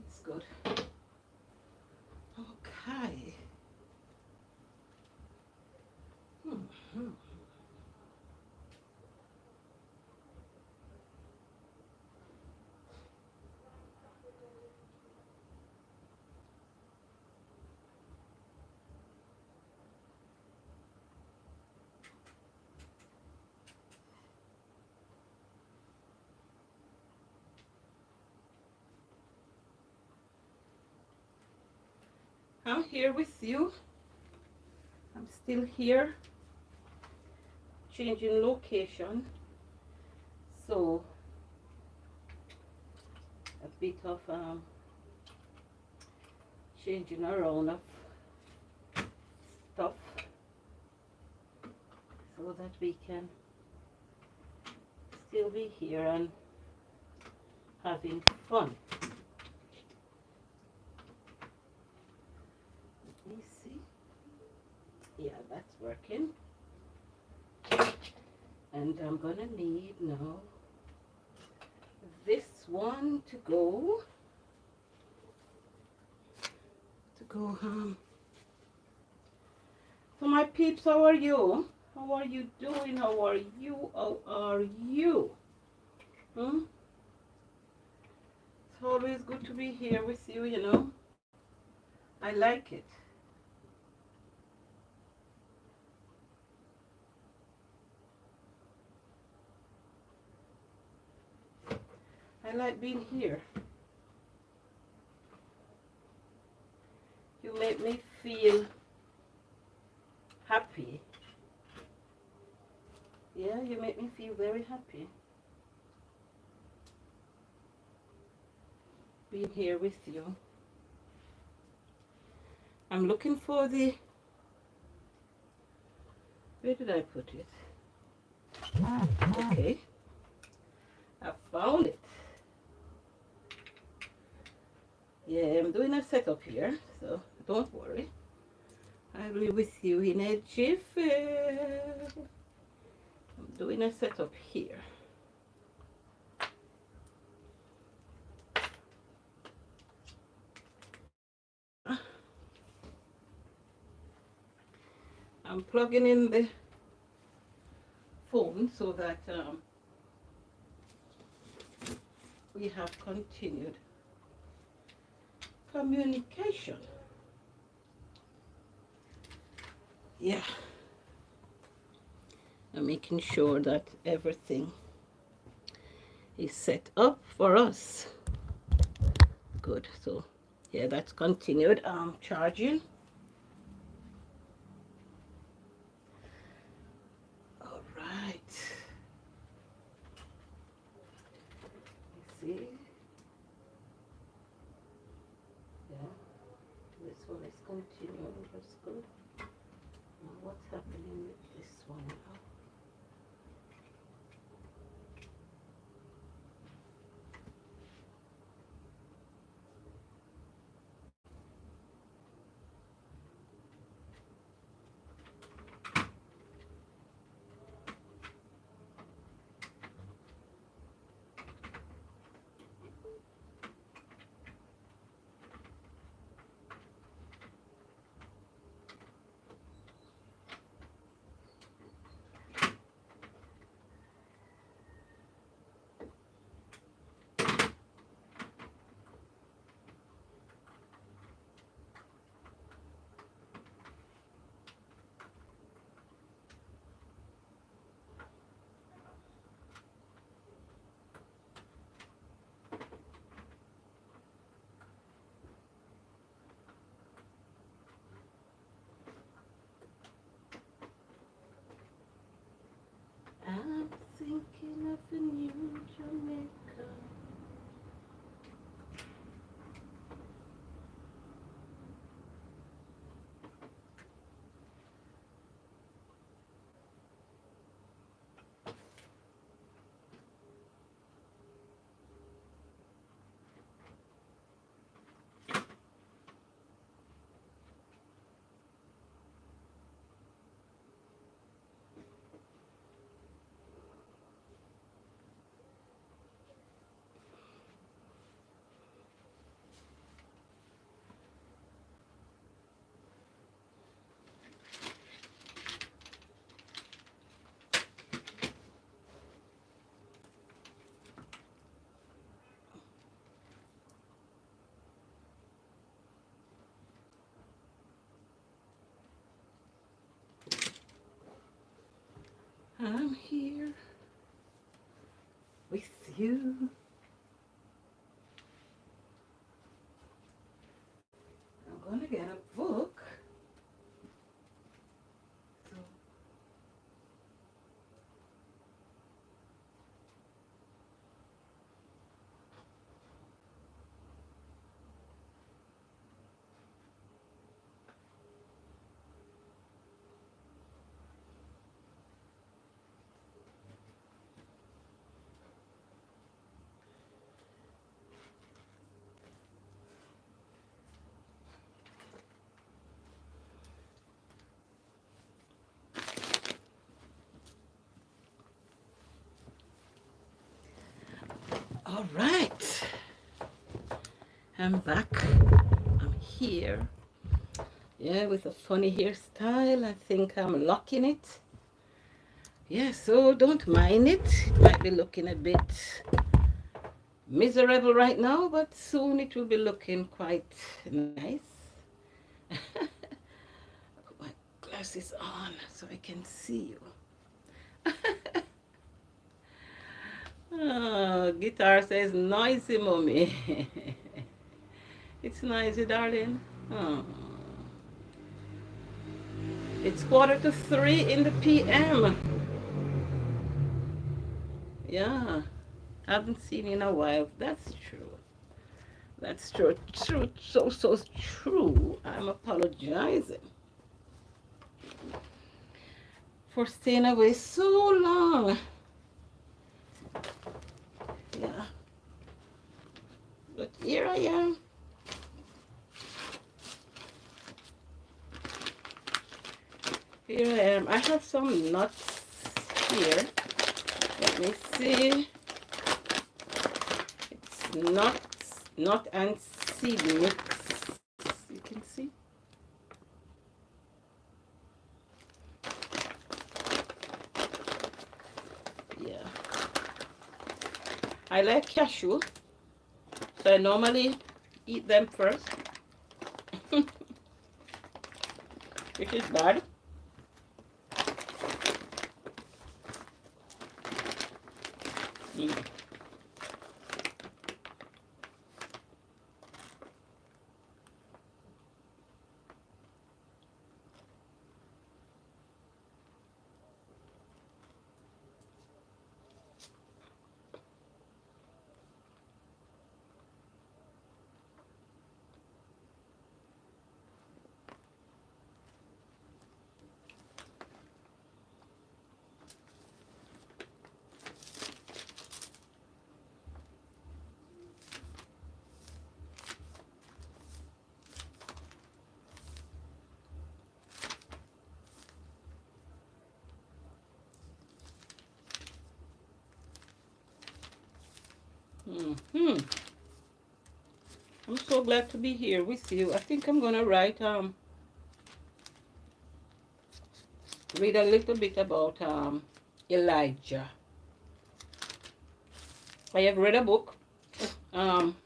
[SPEAKER 1] it's good. Okay. I'm here with you. I'm still here, changing location. So a bit of changing around of stuff so that we can still be here and having fun. Let me see. Yeah, that's working. And I'm gonna need now this one to go so my peeps, how are you? How are you doing? How are you? How are you? It's always good to be here with you, you know. I like it. I like being here. You make me feel happy. Yeah, you make me feel very happy. Being here with you. I'm looking for the... Where did I put it? Okay. I found it. Yeah, I'm doing a setup here, so don't worry. I'll be with you in a jiffy. doing a setup here. I'm plugging in the phone so that we have continued communication. Yeah. I'm making sure that everything is set up for us. Good. So yeah, that's continued charging. All right. You see? Yeah. This one is continuing. That's good. Now what's happening with this one now? I'm thinking of a new Jamaica. I'm here with you. I'm gonna get a book. So all right, I'm back. I'm here. Yeah, with a funny hairstyle. I think I'm locking it. Yeah, so don't mind it. It might be looking a bit miserable right now, but soon it will be looking quite nice. Put my glasses on so I can see you. Oh, guitar says noisy, mommy. It's noisy, darling. Oh. It's 2:45 in the PM. Yeah, haven't seen you in a while. That's true. That's true. True. So true. I'm apologizing for staying away so long. Yeah. But here I am. Here I am. I have some nuts here. Let me see. It's nut and seed mix. You can see. Yeah. I like cashew, so I normally eat them first, which is bad. Mm. Hmm. I'm so glad to be here with you. I think I'm gonna read a little bit about Elijah. I have read a book um,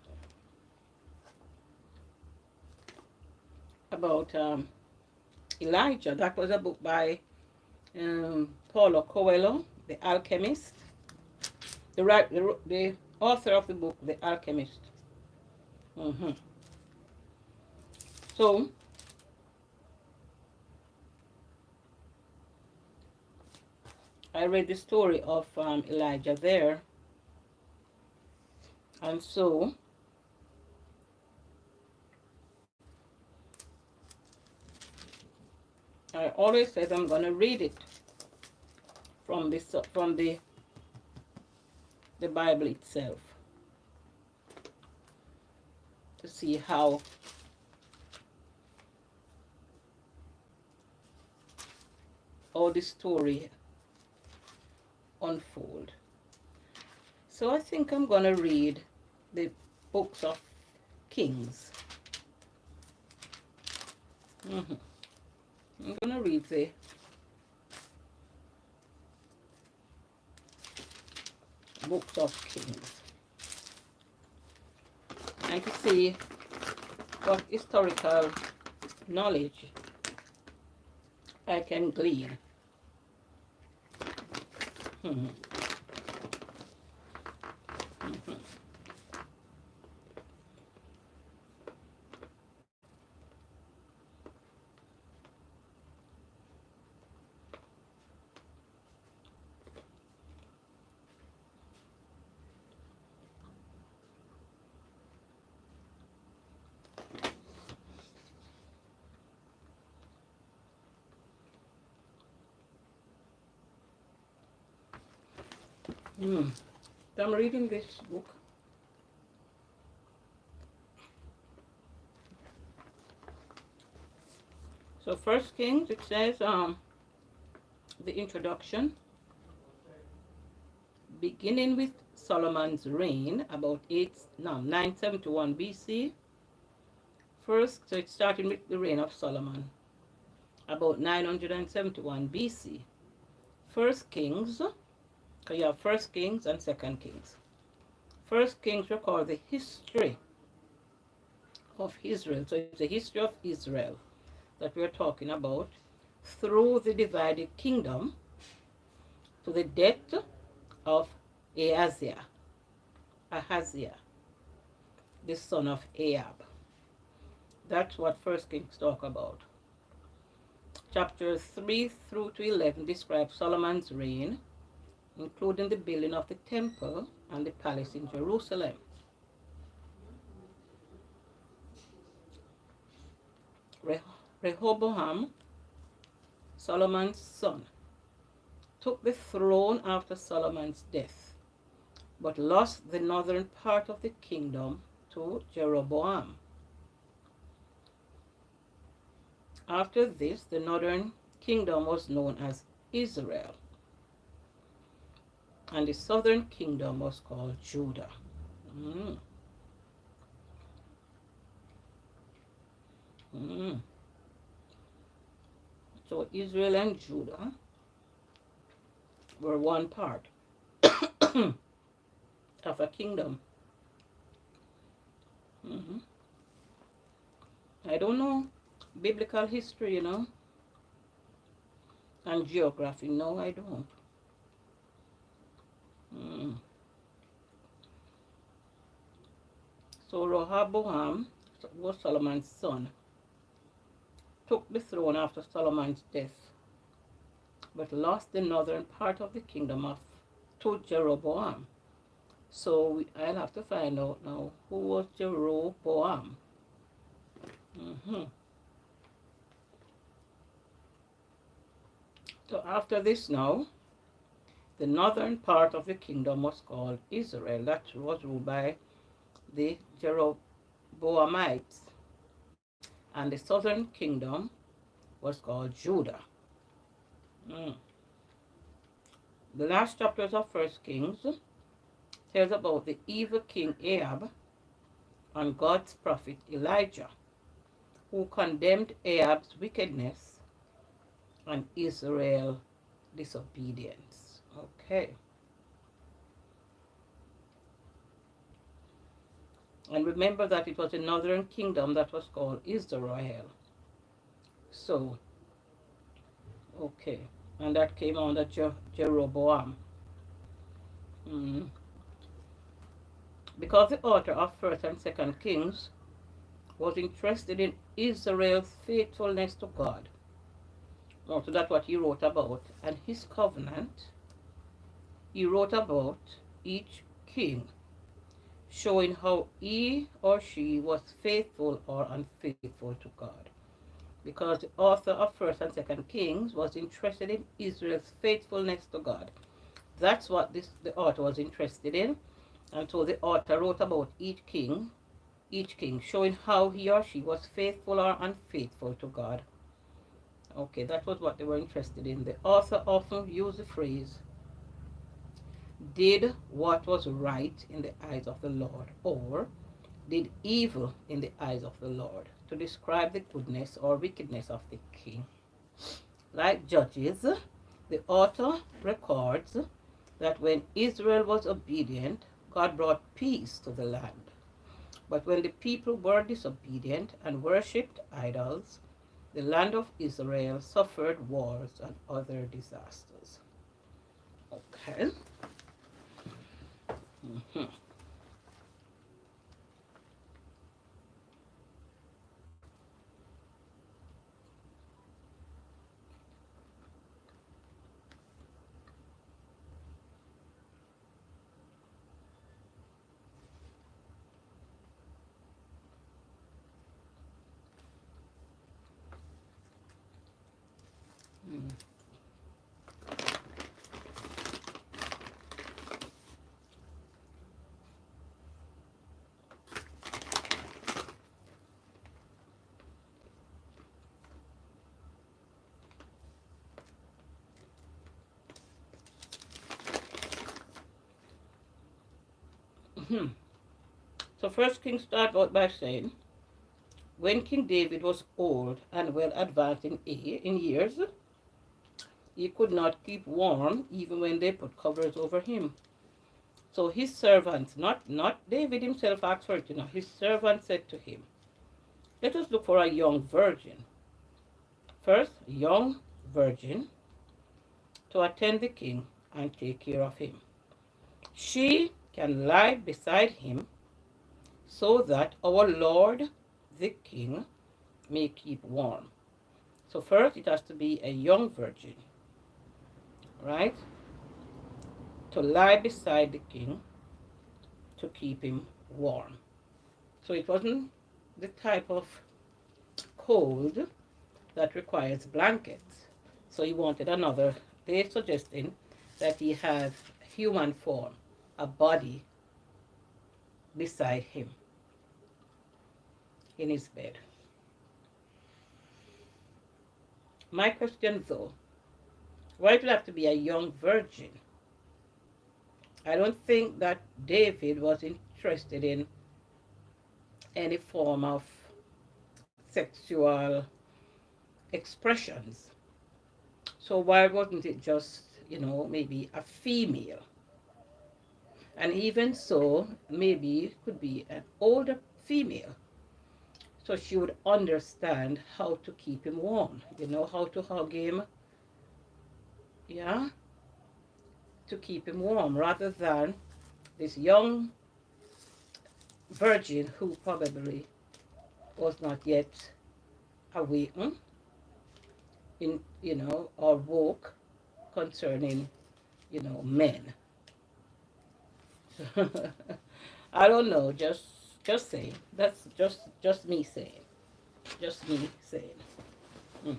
[SPEAKER 1] about Elijah. That was a book by Paulo Coelho, the alchemist, the author of the book, The Alchemist. Hmm. So I read the story of Elijah there, and so I always said I'm gonna read it from the Bible itself to see how all the story unfold. So I think I'm gonna read the books of Kings. Hmm. I'm gonna read the books of Kings and to see what historical knowledge I can glean. Hmm. Hmm. Hmm. So I'm reading this book. So First Kings, it says the introduction, beginning with Solomon's reign about 971 BC. First, so it started with the reign of Solomon about 971 BC. First Kings, so you have First Kings and Second Kings. First Kings record the history of Israel. So it's the history of Israel that we're talking about through the divided kingdom to the death of Ahaziah, the son of Ahab. That's what First Kings talk about. Chapters 3 through to 11 describe Solomon's reign, including the building of the temple and the palace in Jerusalem. Rehoboam, Solomon's son, took the throne after Solomon's death, but lost the northern part of the kingdom to Jeroboam. After this, the northern kingdom was known as Israel. And the southern kingdom was called Judah. Mm. Mm. So Israel and Judah were one part of a kingdom. Mm-hmm. I don't know biblical history, and geography. No, I don't. Mm. So Rehoboam was Solomon's son, took the throne after Solomon's death, but lost the northern part of the kingdom to Jeroboam. So I'll have to find out now who was Jeroboam. Mm-hmm. So after this now, the northern part of the kingdom was called Israel. That was ruled by the Jeroboamites. And the southern kingdom was called Judah. Mm. The last chapters of First Kings tells about the evil king Ahab and God's prophet Elijah, who condemned Ahab's wickedness and Israel's disobedience. Okay. And remember that it was the northern kingdom that was called Israel. So, okay. And that came under Jeroboam. Mm. Because the author of 1st and 2nd Kings was interested in Israel's faithfulness to God. So that's what he wrote about. And his covenant, he wrote about each king, showing how he or she was faithful or unfaithful to God. Because the author of 1st and 2nd Kings was interested in Israel's faithfulness to God. That's what the author was interested in. And so the author wrote about each king, showing how he or she was faithful or unfaithful to God. Okay, that was what they were interested in. The author often used the phrase, did what was right in the eyes of the Lord, or did evil in the eyes of the Lord, to describe the goodness or wickedness of the king. Like Judges, the author records that when Israel was obedient, God brought peace to the land. But when the people were disobedient and worshipped idols, the land of Israel suffered wars and other disasters. Okay. Mm-hmm. Mm-hmm. So First King started out by saying, when King David was old and well advanced in years, he could not keep warm even when they put covers over him. So his servants, not David himself asked for it, his servant said to him, let us look for a young virgin. First, a young virgin to attend the king and take care of him. She can lie beside him so that our Lord the king may keep warm. So first it has to be a young virgin, right? To lie beside the king to keep him warm. So it wasn't the type of cold that requires blankets. So he wanted another. They suggesting that he have human form, a body beside him in his bed. My question though, why do it have to be a young virgin? I don't think that David was interested in any form of sexual expressions. So why wasn't it just, maybe a female? And even so, maybe it could be an older female. So she would understand how to keep him warm, how to hug him, yeah, to keep him warm, rather than this young virgin who probably was not yet awakened in, or woke concerning, men. I don't know, just saying. That's just me saying. Just me saying. Mhm.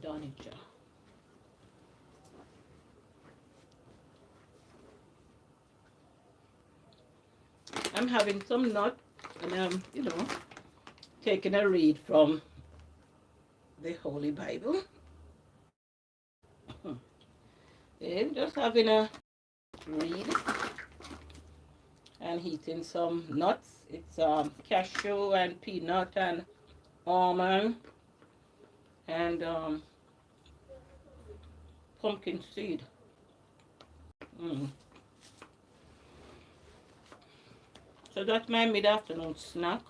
[SPEAKER 1] Donija. I'm having some nut, and I'm, taking a read from the Holy Bible. And just having a read and eating some nuts. It's cashew and peanut and almond and pumpkin seed. Mm. So that's my mid-afternoon snack.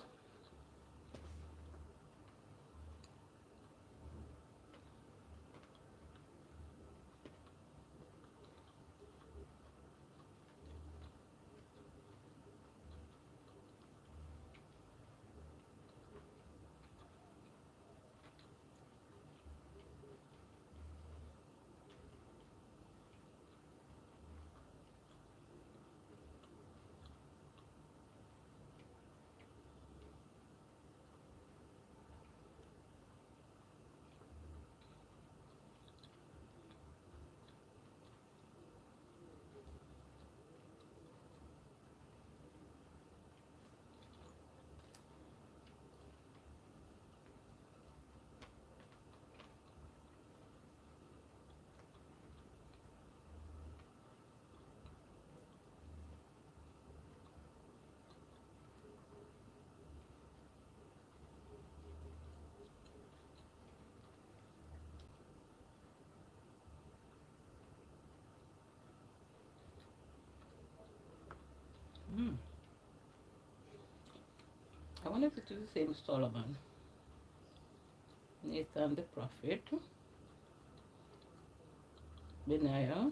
[SPEAKER 1] Mm. I wonder if it is the same Solomon, Nathan the prophet, Benaiah.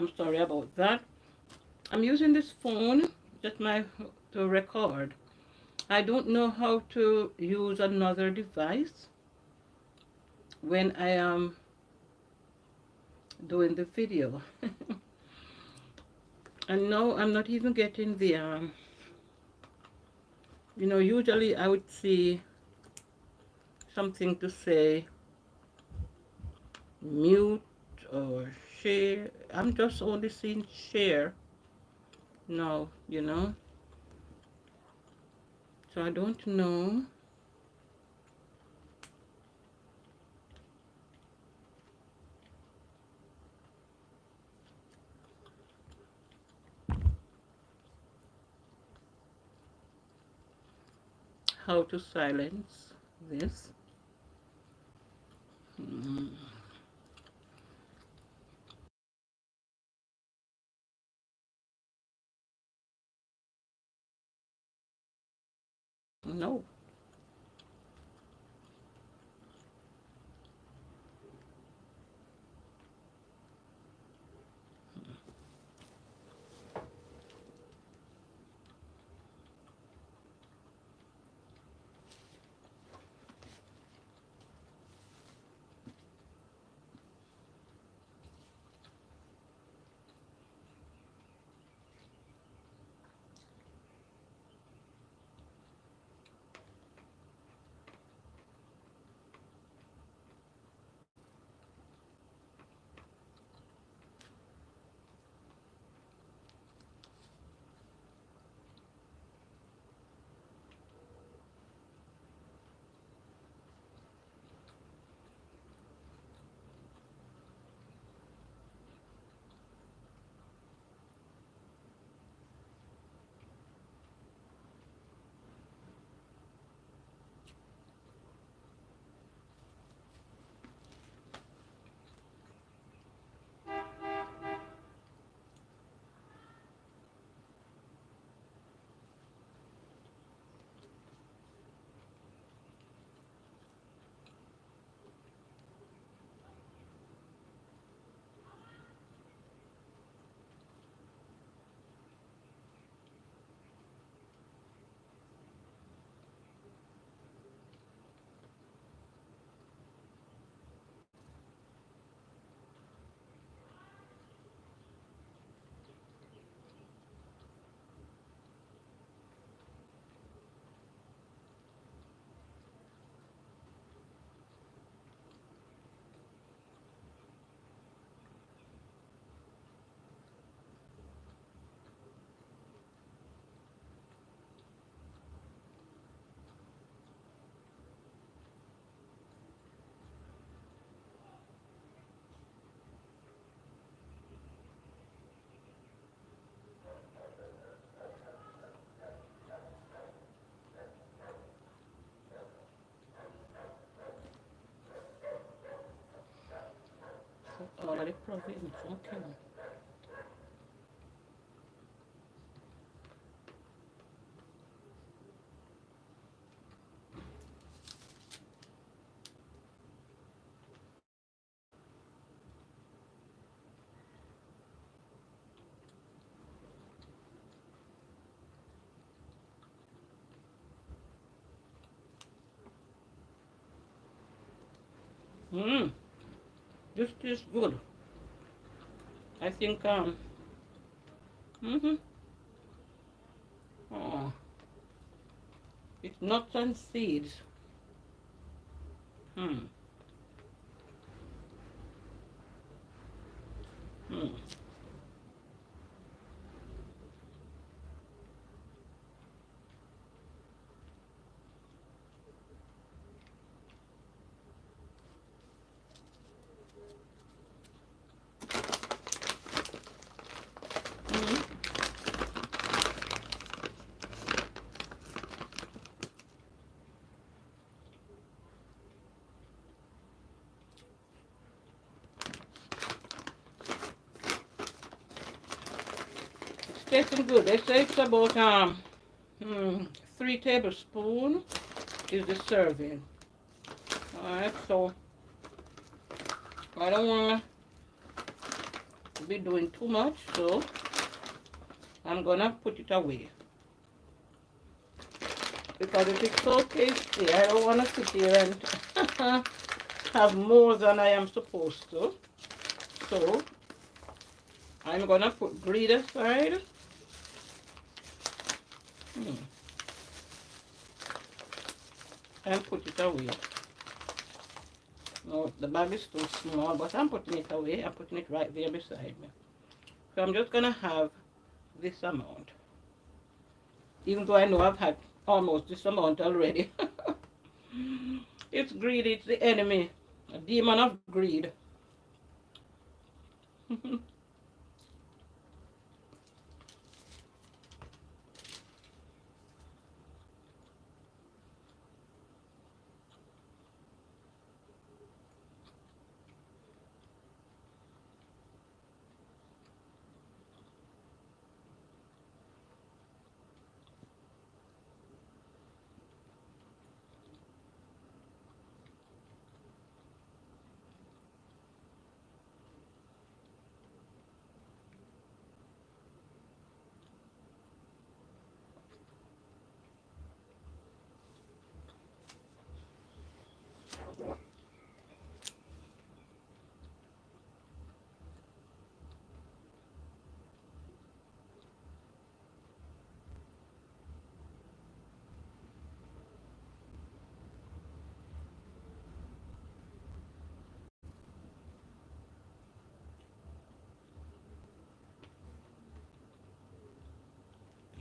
[SPEAKER 1] I'm sorry about that. I'm using this phone just my to record. I don't know how to use another device when I am doing the video. And no, I'm not even getting the you know, usually I would see something to say mute or share. I'm just only seeing share now, you know. So I don't know how to silence this. Mm, no. All of the province, okay. Mm, this is good. I think mm-hmm. Oh, it's nuts and seeds. Hmm. Hmm. Mm. It's tasting good. They say it's about 3 tablespoons is the serving. All right, so I don't want be doing too much, so I'm gonna put it away. Because if it's so tasty, I don't want to sit here and have more than I am supposed to. So I'm gonna put greed aside. Hmm, and put it away. No, the bag is too small, but I'm putting it away. I'm putting it right there beside me. So I'm just gonna have this amount. Even though I know I've had almost this amount already. It's greed, it's the enemy. A demon of greed.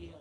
[SPEAKER 1] Yeah.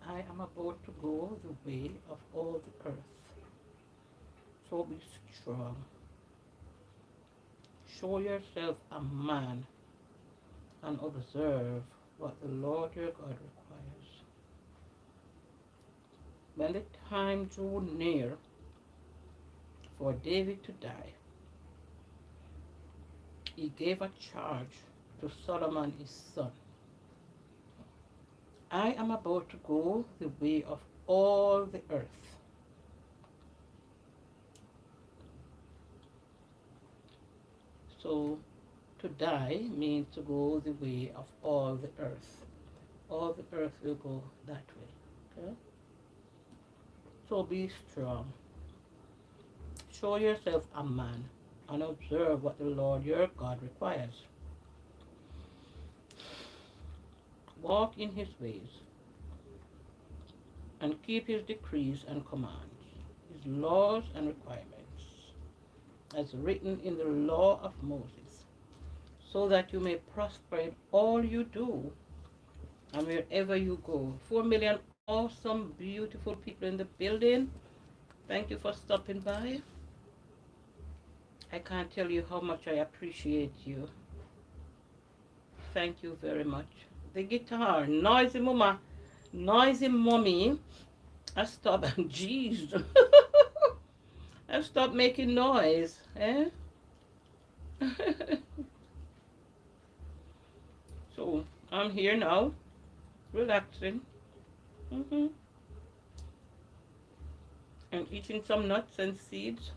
[SPEAKER 1] I am about to go the way of all the earth. So be strong. Show yourself a man and observe what the Lord your God requires. When the time drew near for David to die, he gave a charge to Solomon his son. I am about to go the way of all the earth. So to die means to go the way of all the earth. All the earth will go that way. Okay? So be strong. Show yourself a man and observe what the Lord your God requires. Walk in his ways and keep his decrees and commands, his laws and requirements, as written in the law of Moses, so that you may prosper in all you do and wherever you go. 4 million awesome, beautiful people in the building. Thank you for stopping by. I can't tell you how much I appreciate you. Thank you very much. The guitar, noisy mama, noisy mommy, I stop. Jeez. I stopped making noise. Eh? So I'm here now, relaxing, hmm and eating some nuts and seeds.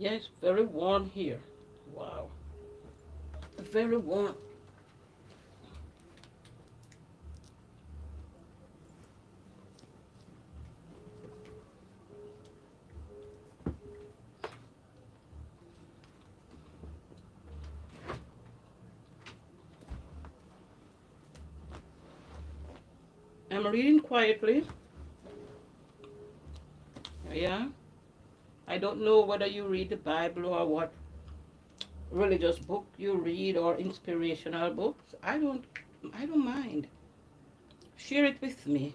[SPEAKER 1] Yeah, it's very warm here. Wow. Very warm. I'm reading quietly. Yeah. I don't know whether you read the Bible or what religious book you read or inspirational books. I don't mind. Share it with me.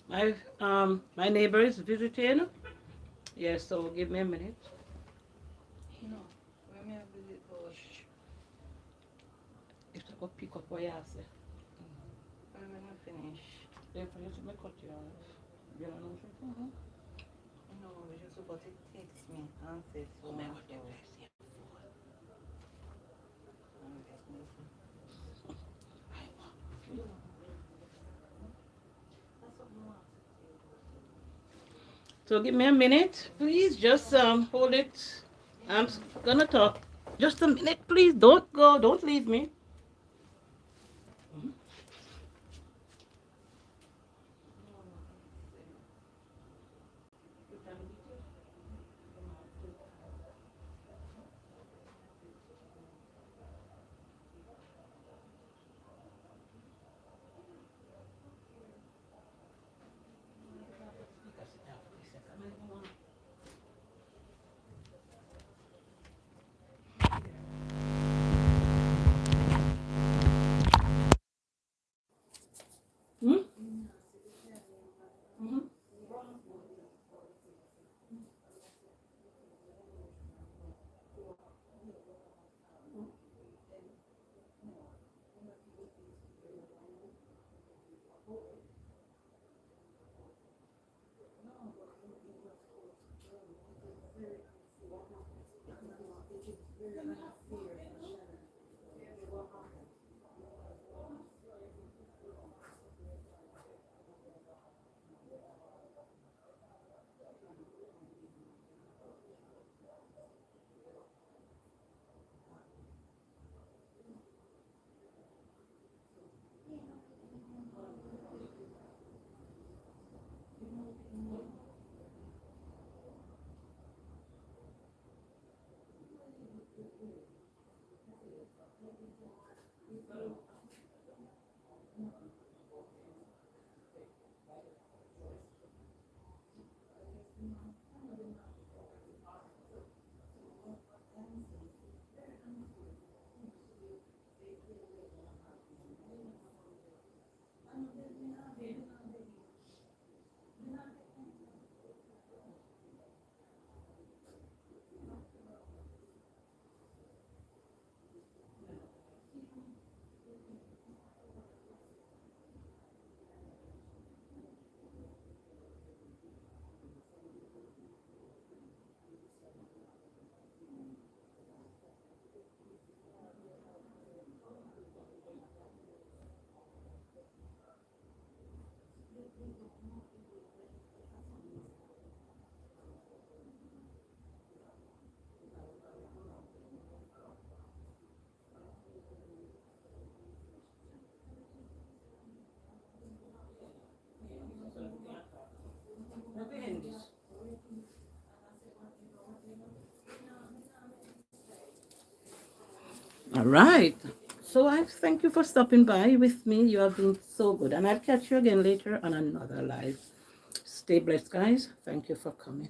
[SPEAKER 1] My neighbor is visiting. Yes, so give me a minute.
[SPEAKER 2] No, when me a visit house,
[SPEAKER 1] If I go pick up what you say.
[SPEAKER 2] when me not finish.
[SPEAKER 1] If I just make cut you off. You don't know something?
[SPEAKER 2] No, we just about to text me and say so
[SPEAKER 1] Oh my
[SPEAKER 2] much
[SPEAKER 1] God, the
[SPEAKER 2] for
[SPEAKER 1] bless you.
[SPEAKER 2] and get me some. That's what I want to say about
[SPEAKER 1] So give me a minute, please. Just hold it. I'm gonna talk. Just a minute, please. Don't go. Don't leave me. Hmm? All right. So I thank you for stopping by with me. You have been so good. And I'll catch you again later on another live. Stay blessed, guys. Thank you for coming.